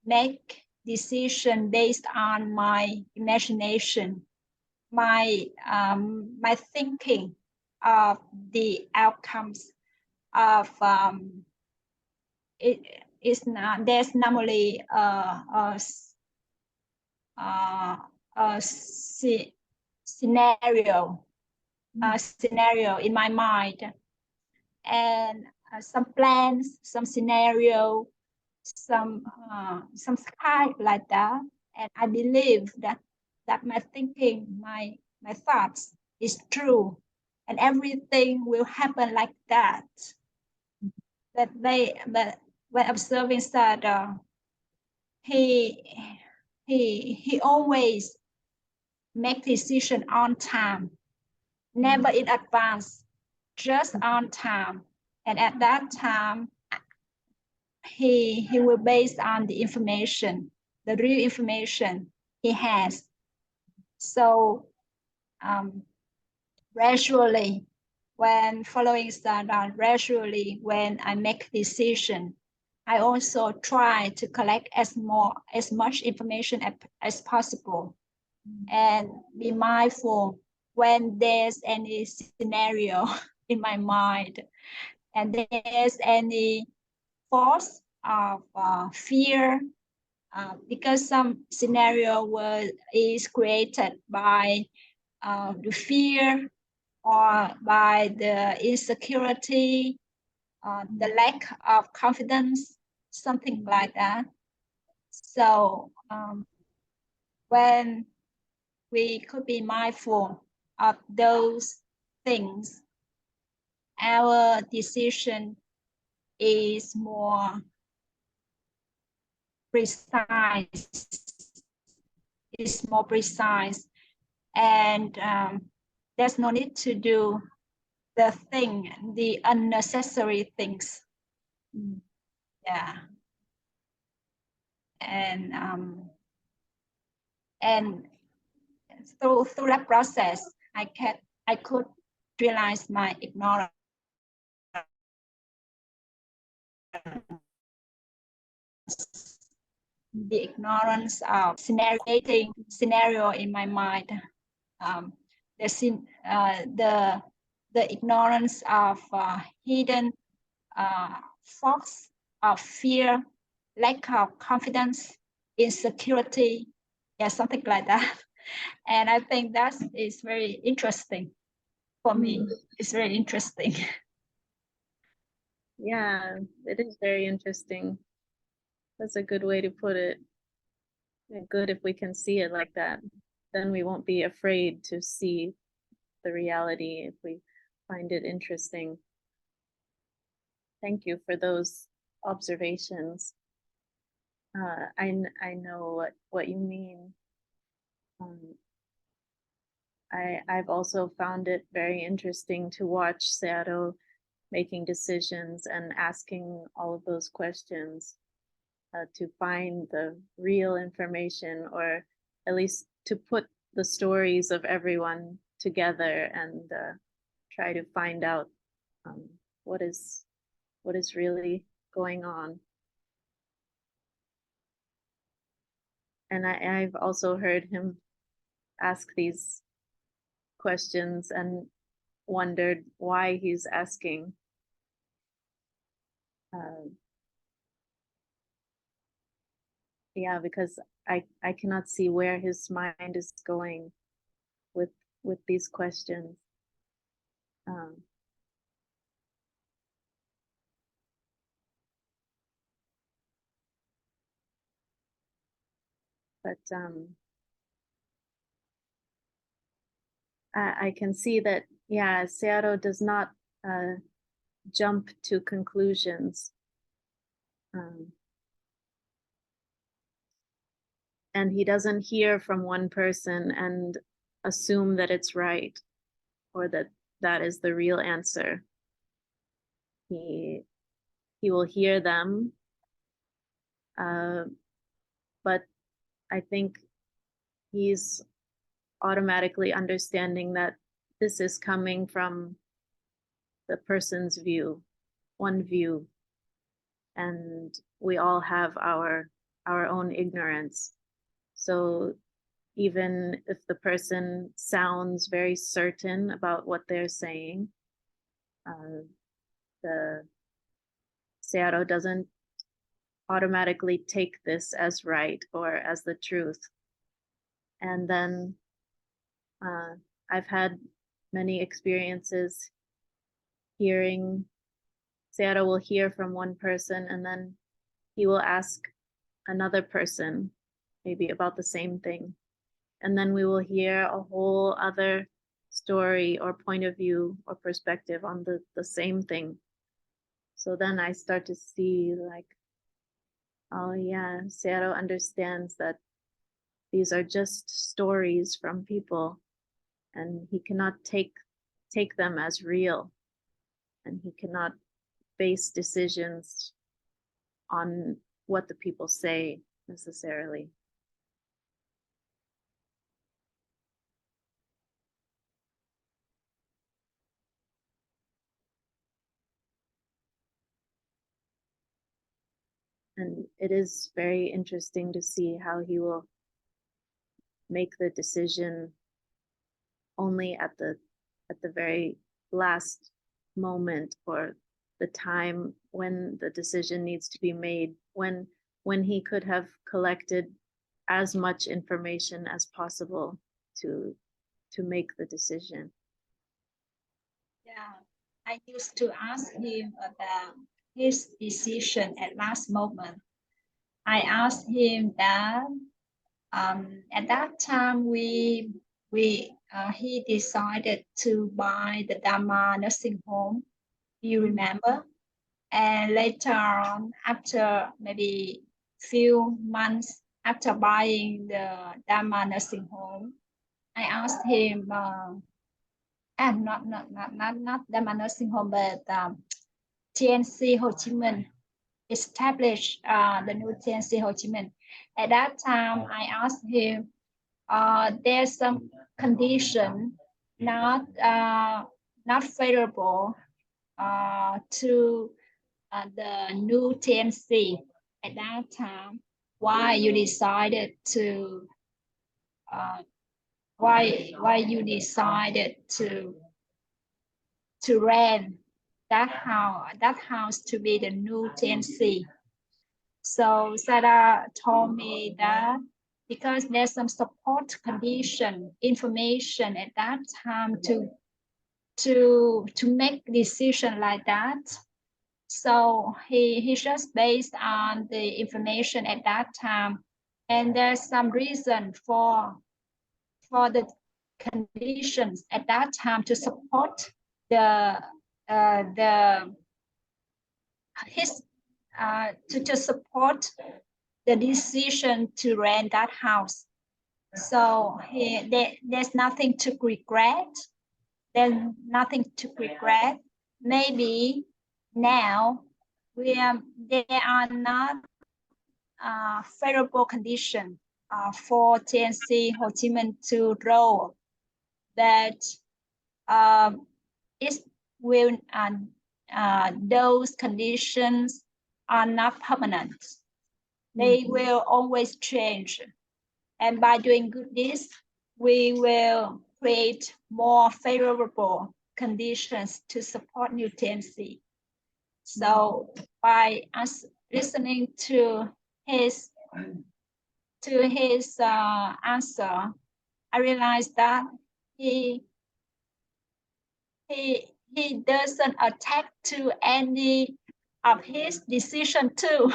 make decision based on my imagination, my thinking of the outcomes of it is not, there's normally a scenario in my mind, and some plans, some scenario, some kind like that. And I believe that my thinking, my thoughts is true, and everything will happen like that. But when observing Sada, he always make decision on time, never in advance, just on time. And at that time, he will base on the information, the real information he has. So gradually, when following standard, gradually when I make decision, I also try to collect as much information as possible, and be mindful when there's any scenario in my mind, and there's any thoughts of fear, because some scenario is created by the fear or by the insecurity, the lack of confidence, something like that. So when we could be mindful of those things, our decision is more precise, and there's no need to do the unnecessary things. Yeah. And through that process, I could realize my ignorance, the ignorance of scenario in my mind, the ignorance of hidden thoughts of fear, lack of confidence, insecurity, yeah, something like that. And I think that is very interesting for me. It's very interesting. Yeah, it is very interesting. That's a good way to put it. Good if we can see it like that. Then we won't be afraid to see the reality if we find it interesting. thank you for those observations. I know what you mean. I've also found it very interesting to watch Seattle making decisions and asking all of those questions to find the real information, or at least to put the stories of everyone together and try to find out what is really going on. And I've also heard him ask these questions and wondered why he's asking. Yeah, because I cannot see where his mind is going with these questions. But I can see that, yeah, Seattle does not jump to conclusions. And he doesn't hear from one person and assume that it's right, or that that is the real answer. He will hear them, but I think he's automatically understanding that this is coming from the person's view, one view, and we all have our own ignorance. So even if the person sounds very certain about what they're saying, the Seattle doesn't automatically take this as right or as the truth. And then I've had many experiences hearing. Seattle will hear from one person and then he will ask another person maybe about the same thing. And then we will hear a whole other story or point of view or perspective on the same thing. So then I start to see like, oh yeah, Seattle understands that these are just stories from people and he cannot take them as real, and he cannot base decisions on what the people say necessarily. And it is very interesting to see how he will make the decision only at the very last moment, or the time when the decision needs to be made, when he could have collected as much information as possible to make the decision. Yeah, I used to ask him about his decision at last moment. I asked him that at that time he decided to buy the Dhama nursing home. Do you remember? And later on, after maybe few months after buying the Dhama nursing home, I asked him, not Dhama nursing home, but TNC Ho Chi Minh established the new TNC Ho Chi Minh. At that time, I asked him, there's some condition not favorable to the new TNC. At that time, why you decided to rent that house to be the new TNC? So Sarah told me that because there's some support condition information at that time to make decision like that. So he just based on the information at that time, and there's some reason for the conditions at that time to support the his to support the decision to rent that house. So there's nothing to regret. There's nothing to regret. Maybe now there are not favorable conditions for TNC Ho Chi Minh to roll, but it will those conditions are not permanent. They will always change. And by doing good deeds, we will create more favorable conditions to support new TNC. So by us listening to his answer, I realized that he doesn't attack to any of his decision too,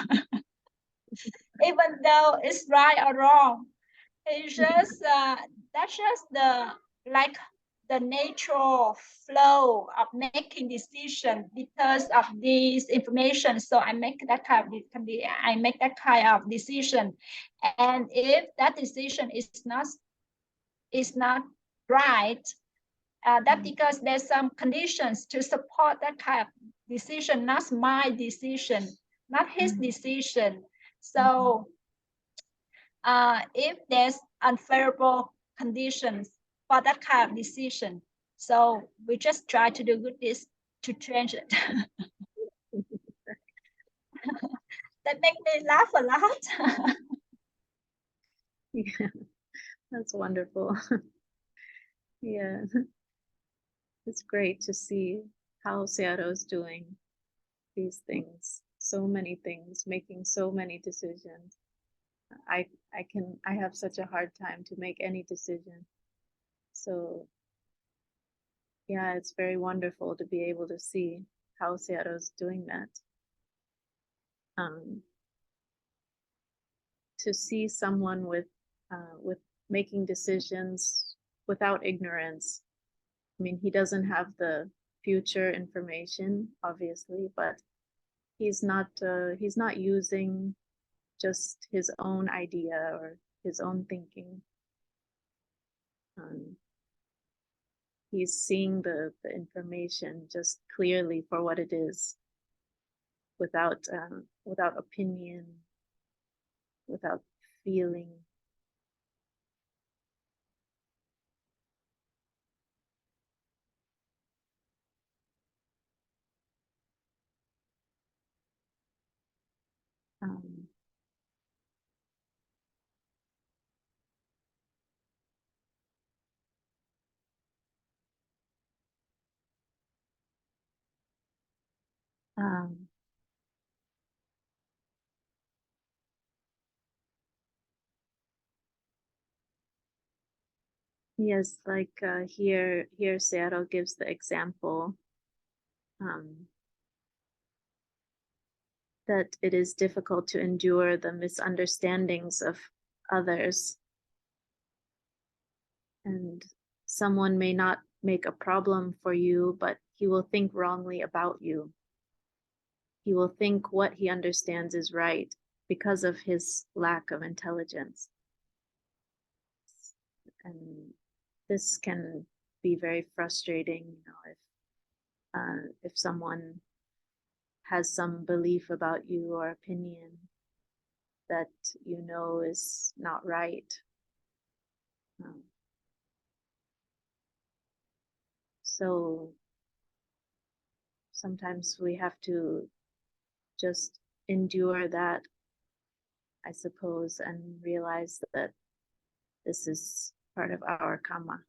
even though it's right or wrong. It's just that's just the natural flow of making decision because of this information. So I make that kind of decision, and if that decision is not right, that's because there's some conditions to support that kind of decision, not my decision, not his decision. So if there's unfavorable conditions for that kind of decision, so we just try to do good deeds to change it. That makes me laugh a lot. Yeah, that's wonderful. Yeah, it's great to see how Seattle's doing these things, so many things, making so many decisions. I have such a hard time to make any decision. So yeah, it's very wonderful to be able to see how Seattle's doing that. To see someone with making decisions without ignorance. I mean, he doesn't have the future information, obviously, but he's not using just his own idea or his own thinking. He's seeing the information just clearly for what it is, without opinion, without feeling. Yes, like here Seattle gives the example that it is difficult to endure the misunderstandings of others, and someone may not make a problem for you, but he will think wrongly about you. He will think what he understands is right because of his lack of intelligence. And this can be very frustrating, if someone has some belief about you or opinion that is not right. So sometimes we have to just endure that, I suppose, and realize that this is part of our karma.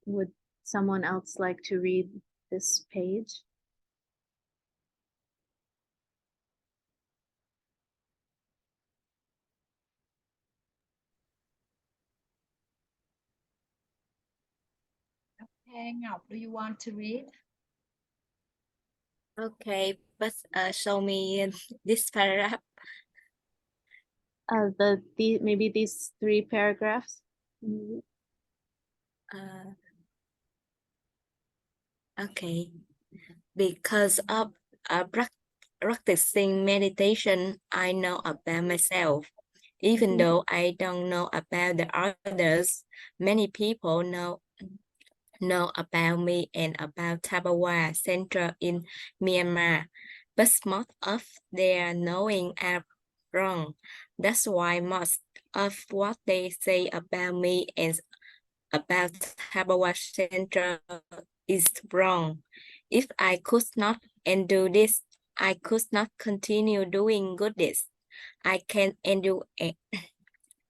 Would someone else like to read this page? Okay, Ngọc, do you want to read? Okay, but show me this paragraph. maybe these 3 paragraphs. Okay. Because of practicing meditation, I know about myself. Even though I don't know about the others, many people know about me and about Tabawa Central in Myanmar, but most of their knowing are wrong. That's why most of what they say about me and about Tabawa Central is wrong. If I could not undo this, I could not continue doing good deeds. I can undo it.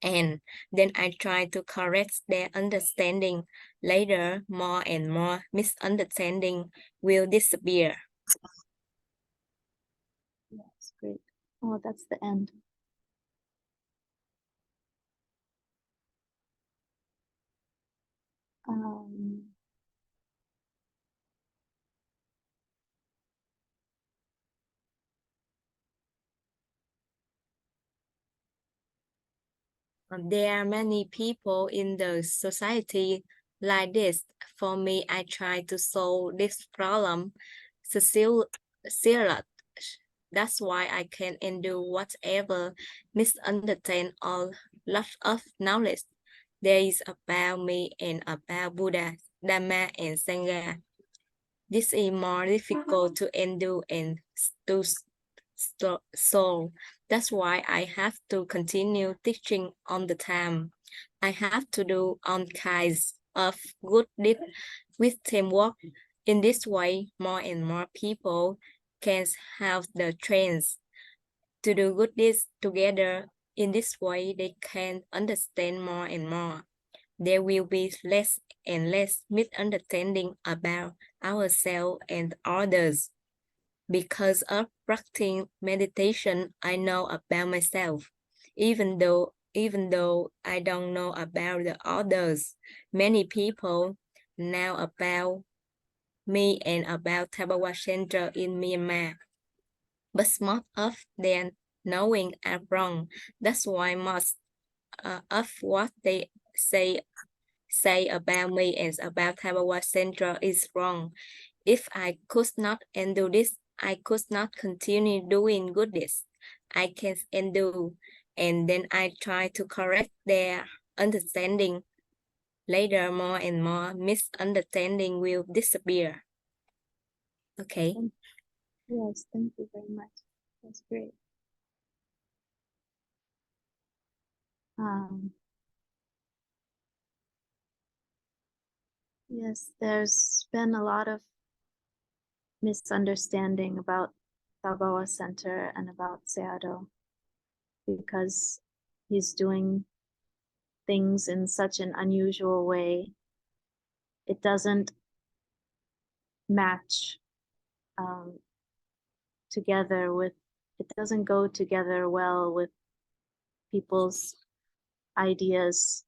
And then I try to correct their understanding. Later, more and more misunderstanding will disappear. Yes, great. Oh, that's the end. There are many people in the society like this. For me, I try to solve this problem. That's why I can undo whatever misunderstand or lack of knowledge there is about me and about Buddha, Dhamma, and Sangha. This is more difficult to undo and to solve. That's why I have to continue teaching all the time. I have to do all kinds of good deeds with teamwork. In this way, more and more people can have the chance to do good deeds together. In this way, they can understand more and more. There will be less and less misunderstanding about ourselves and others. Because of practicing meditation, I know about myself. Even though I don't know about the others, many people know about me and about Tabawa Central in Myanmar. But most of them knowing are wrong. That's why most of what they say about me and about Tabawa Central is wrong. If I could not undo this, I could not continue doing good deeds. I can undo, and then I try to correct their understanding. Later, more and more misunderstanding will disappear. Okay. Yes, thank you very much. That's great. Yes, there's been a lot of misunderstanding about Tabawa Center and about Seado because he's doing things in such an unusual way. It doesn't match together with, it doesn't go together well with people's ideas,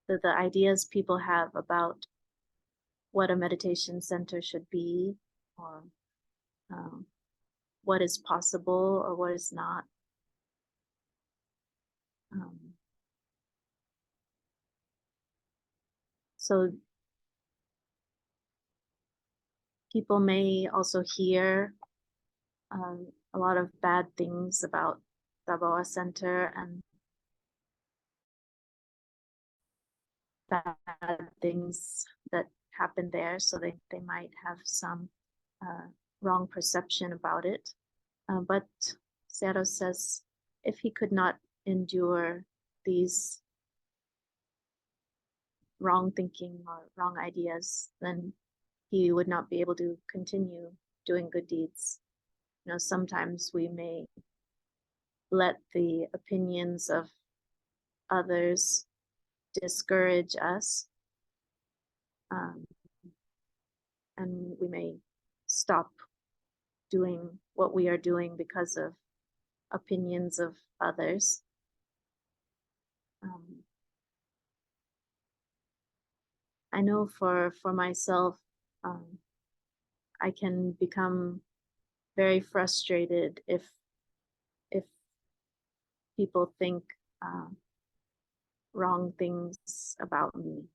the ideas people have about what a meditation center should be, or what is possible or what is not. So people may also hear a lot of bad things about Tabawa Center and bad things that happen there, so they might have some wrong perception about it. But Seado says if he could not endure these wrong thinking or wrong ideas, then he would not be able to continue doing good deeds. You know, sometimes we may let the opinions of others discourage us, and we may stop doing what we are doing because of opinions of others. I know for myself, I can become very frustrated if people think wrong things about me.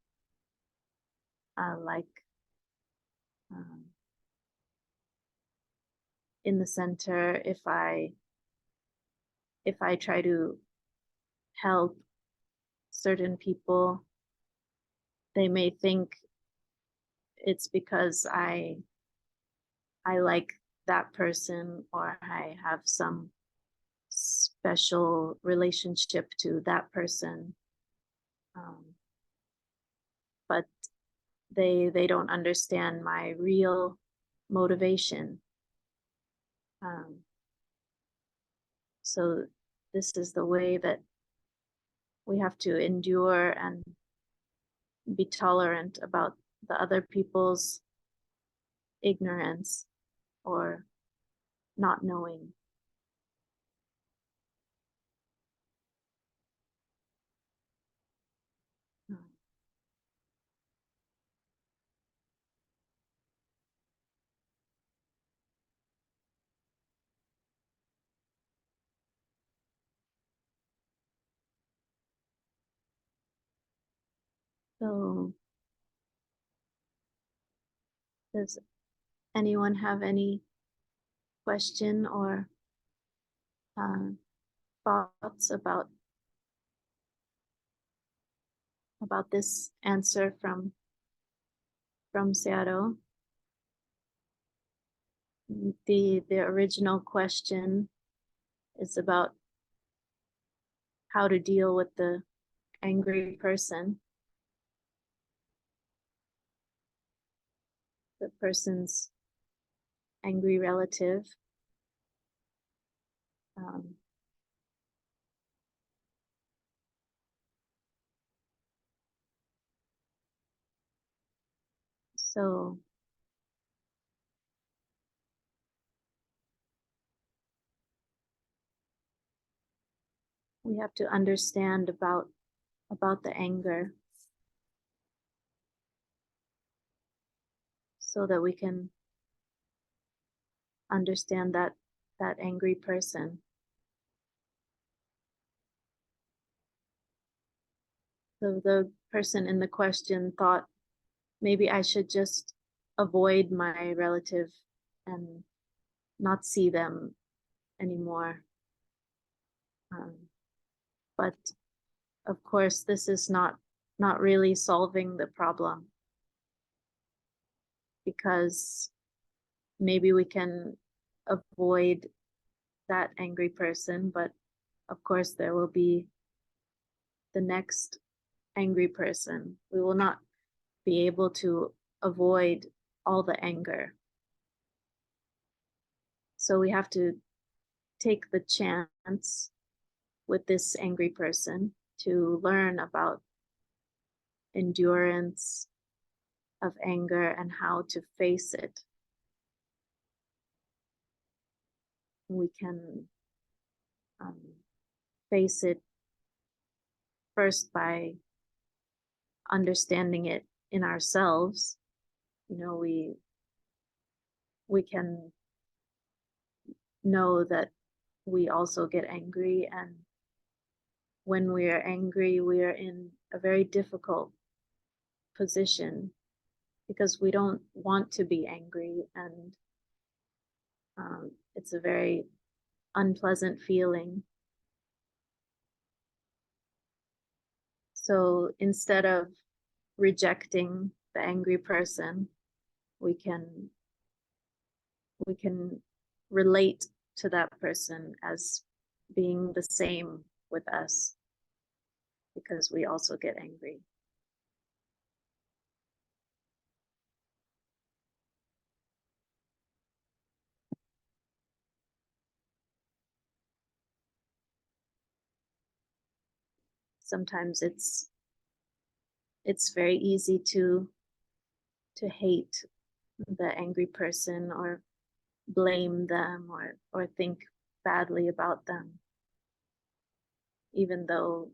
Like in the center, if I try to help certain people, they may think it's because I like that person, or I have some special relationship to that person. But they don't understand my real motivation. So this is the way that we have to endure and be tolerant about the other people's ignorance or not knowing. So does anyone have any question or thoughts about this answer from Seattle? The original question is about how to deal with the angry person, the person's angry relative. So we have to understand about the anger so that we can understand that angry person. So the person in the question thought maybe I should just avoid my relative and not see them anymore. But of course, this is not really solving the problem, because maybe we can avoid that angry person, but of course there will be the next angry person. We will not be able to avoid all the anger. So we have to take the chance with this angry person to learn about endurance of anger and how to face it. We can face it first by understanding it in ourselves. You know, we can know that we also get angry, and when we are angry, we are in a very difficult position because we don't want to be angry, and it's a very unpleasant feeling. So instead of rejecting the angry person, we can relate to that person as being the same with us, because we also get angry. Sometimes it's very easy to hate the angry person or blame them or think badly about them, even though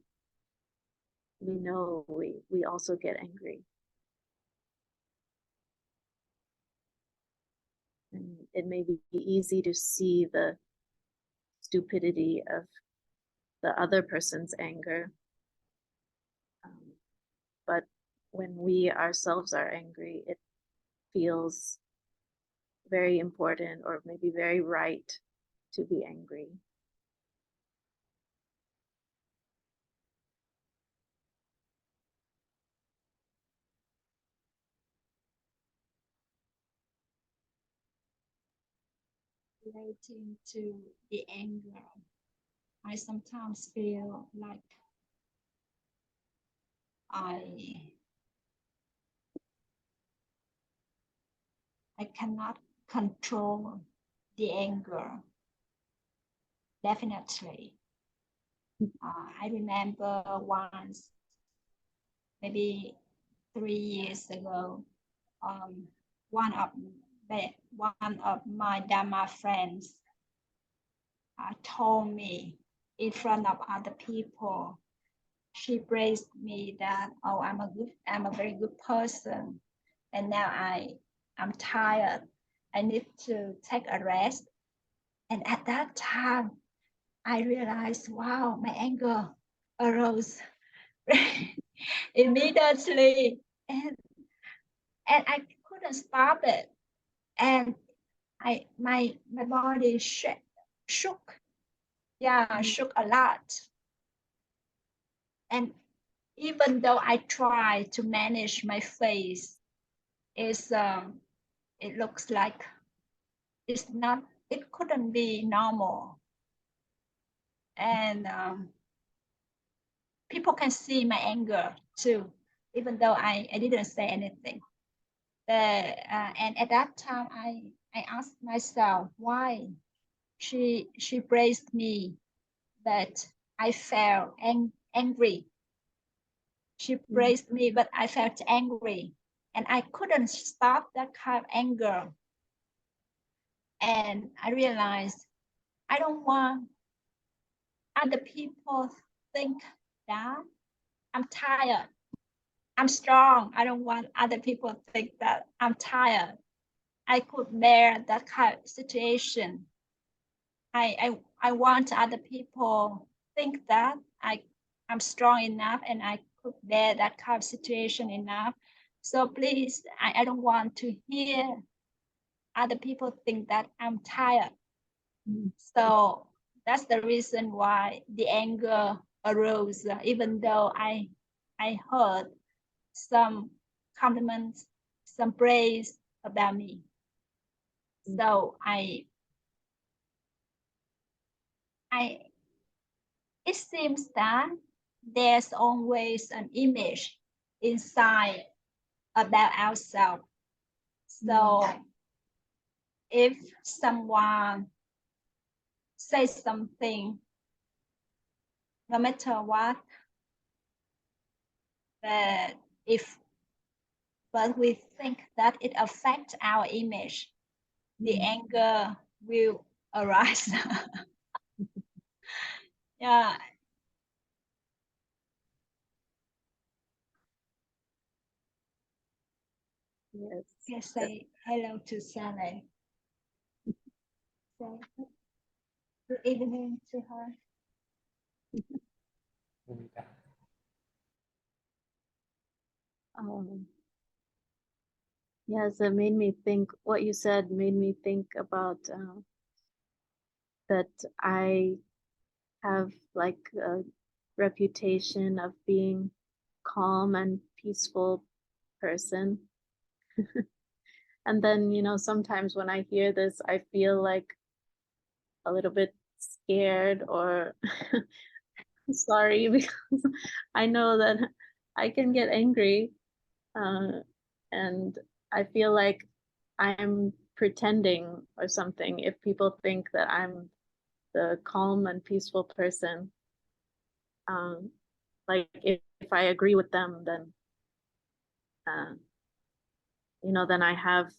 we know we also get angry. And it may be easy to see the stupidity of the other person's anger. But when we ourselves are angry, it feels very important or maybe very right to be angry. Relating to the anger, I sometimes feel like I cannot control the anger. Definitely. I remember once, maybe 3 years ago, one of my Dharma friends told me in front of other people. She praised me that, oh, I'm a very good person, and now I'm tired. I need to take a rest. And at that time, I realized, wow, my anger arose immediately, and I couldn't stop it. And my body shook. Yeah, shook a lot. And even though I try to manage my face, it looks like it couldn't be normal. And people can see my anger too, even though I didn't say anything. And at that time, I asked myself why she praised me, but I felt angry. She praised me, but I felt angry, and I couldn't stop that kind of anger. And I realized I don't want other people think that I'm tired. I'm strong. I don't want other people to think that I'm tired. I could bear that kind of situation. I want other people think that I'm strong enough and I could bear that kind of situation enough. So please, I don't want to hear other people think that I'm tired. So that's the reason why the anger arose, even though I heard some compliments, some praise about me. So it seems that there's always an image inside about ourselves. So if someone says something, no matter what, but we think that it affects our image, the anger will arise. Yeah. Yes. Yes, say hello to Sally. Say good evening to her. Yes, it made me think, what you said made me think about that I have like a reputation of being calm and peaceful person. And then, sometimes when I hear this, I feel like a little bit scared or sorry, because I know that I can get angry, and I feel like I'm pretending or something if people think that I'm the calm and peaceful person. Like if I agree with them, then then I have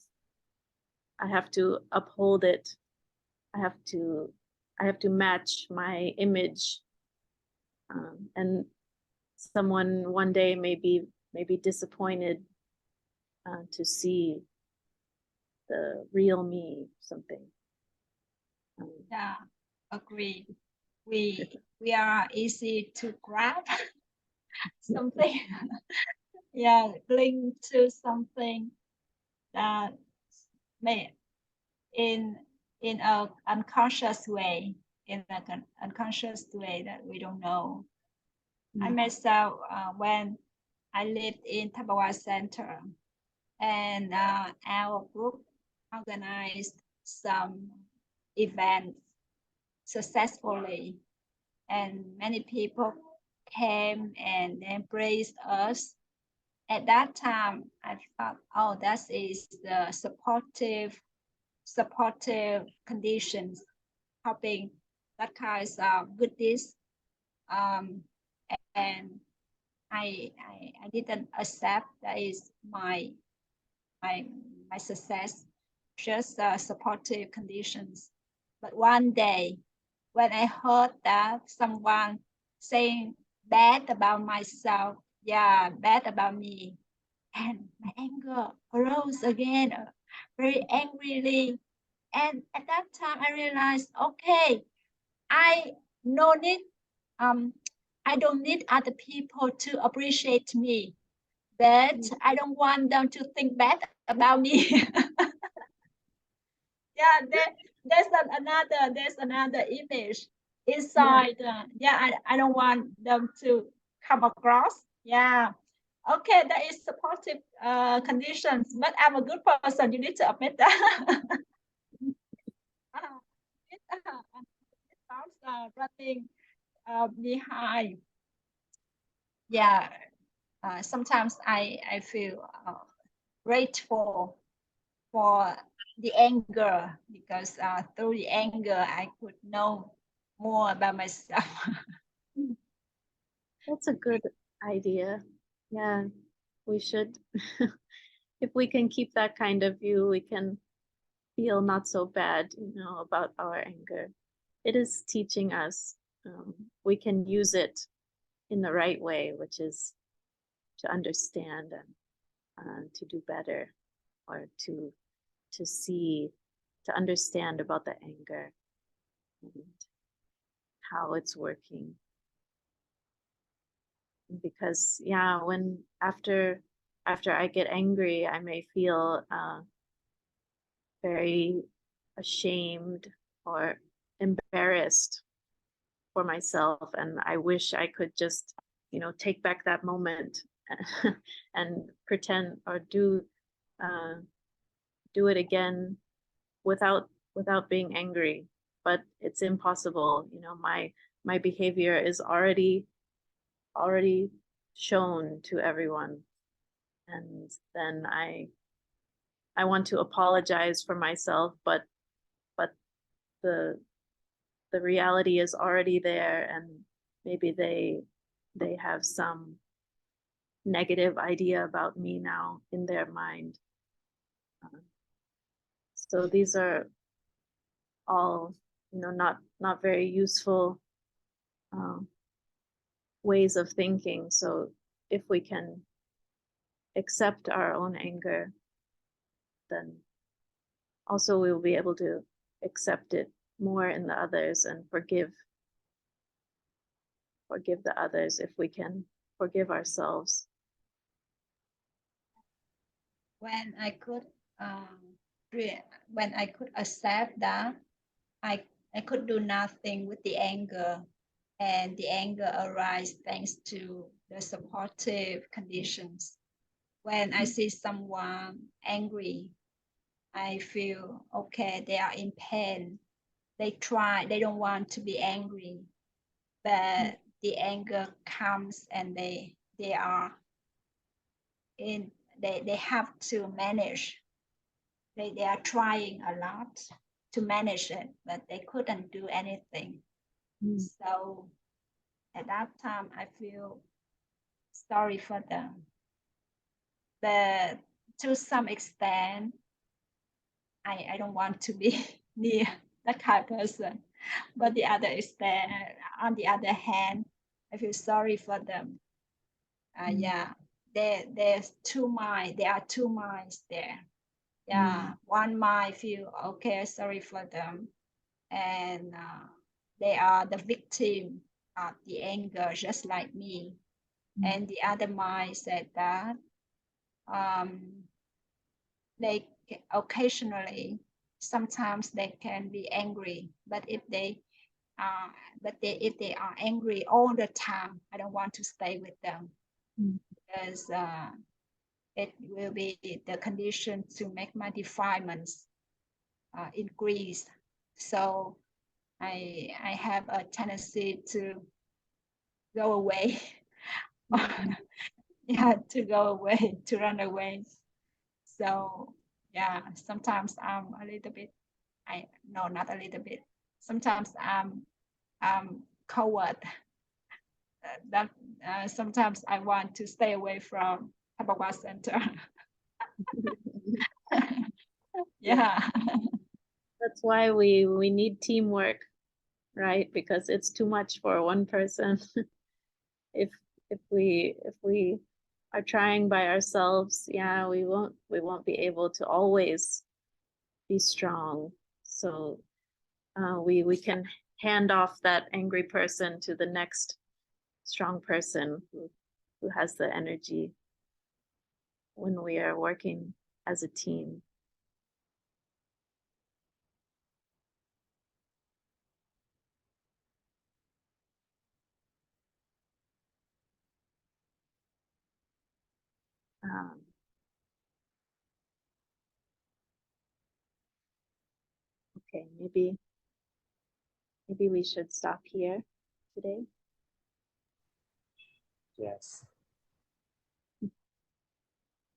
to uphold it. I have to match my image, and someone one day may be disappointed to see the real me, something. Yeah, agree. we are easy to grab something. Yeah, cling to something that may in a unconscious way, in an unconscious way that we don't know. I myself, when I lived in Tabawa Center, and our group organized some events successfully, and many people came and embraced us. At that time, I thought, oh, that is the supportive conditions, helping that kind of goodies. And I didn't accept that is my success, just supportive conditions. But one day, when I heard that someone saying bad about myself, yeah, bad about me, and my anger arose again, very angrily. And at that time, I realized, okay, I no need, I don't need other people to appreciate me, but I don't want them to think bad about me. Yeah, there's another image inside. Yeah, I don't want them to come across. Yeah, okay, that is supportive conditions, but I'm a good person. You need to admit that. Running behind. Yeah, sometimes I feel grateful for the anger, because through the anger I could know more about myself. That's a good idea. Yeah, we should. If we can keep that kind of view, we can feel not so bad, about our anger. It is teaching us. We can use it in the right way, which is to understand and to do better, or to see, to understand about the anger and how it's working. Because yeah, when after I get angry, I may feel very ashamed or embarrassed for myself, and I wish I could just take back that moment and pretend or do it again without being angry. But it's impossible. My behavior is already shown to everyone, and then I want to apologize for myself, but the reality is already there, and maybe they have some negative idea about me now in their mind. So these are all not very useful ways of thinking. So if we can accept our own anger, then also we will be able to accept it more in the others and forgive the others if we can forgive ourselves. When I could accept that, I could do nothing with the anger, and the anger arises thanks to the supportive conditions. When I see someone angry, I feel okay, they are in pain. They don't want to be angry, but the anger comes, and they have to manage. They are trying a lot to manage it, but they couldn't do anything. So at that time, I feel sorry for them. But to some extent, I don't want to be near that kind of person. But on the other hand, I feel sorry for them. Yeah, there's two minds. There are two minds there. Yeah, one mind feel okay, sorry for them, and they are the victim of the anger, just like me. And the other mind said that they occasionally, sometimes they can be angry, but if they are angry all the time, I don't want to stay with them because it will be the condition to make my defilements increase. So I have a tendency to go away. Yeah, to go away, to run away. So yeah, sometimes I'm a little bit, no, not a little bit. Sometimes I'm coward. That sometimes I want to stay away from Habawa Center. Yeah. That's why we need teamwork, right? Because it's too much for one person. if we are trying by ourselves, yeah, we won't be able to always be strong. So we can hand off that angry person to the next strong person who has the energy when we are working as a team. Okay, maybe we should stop here today. Yes.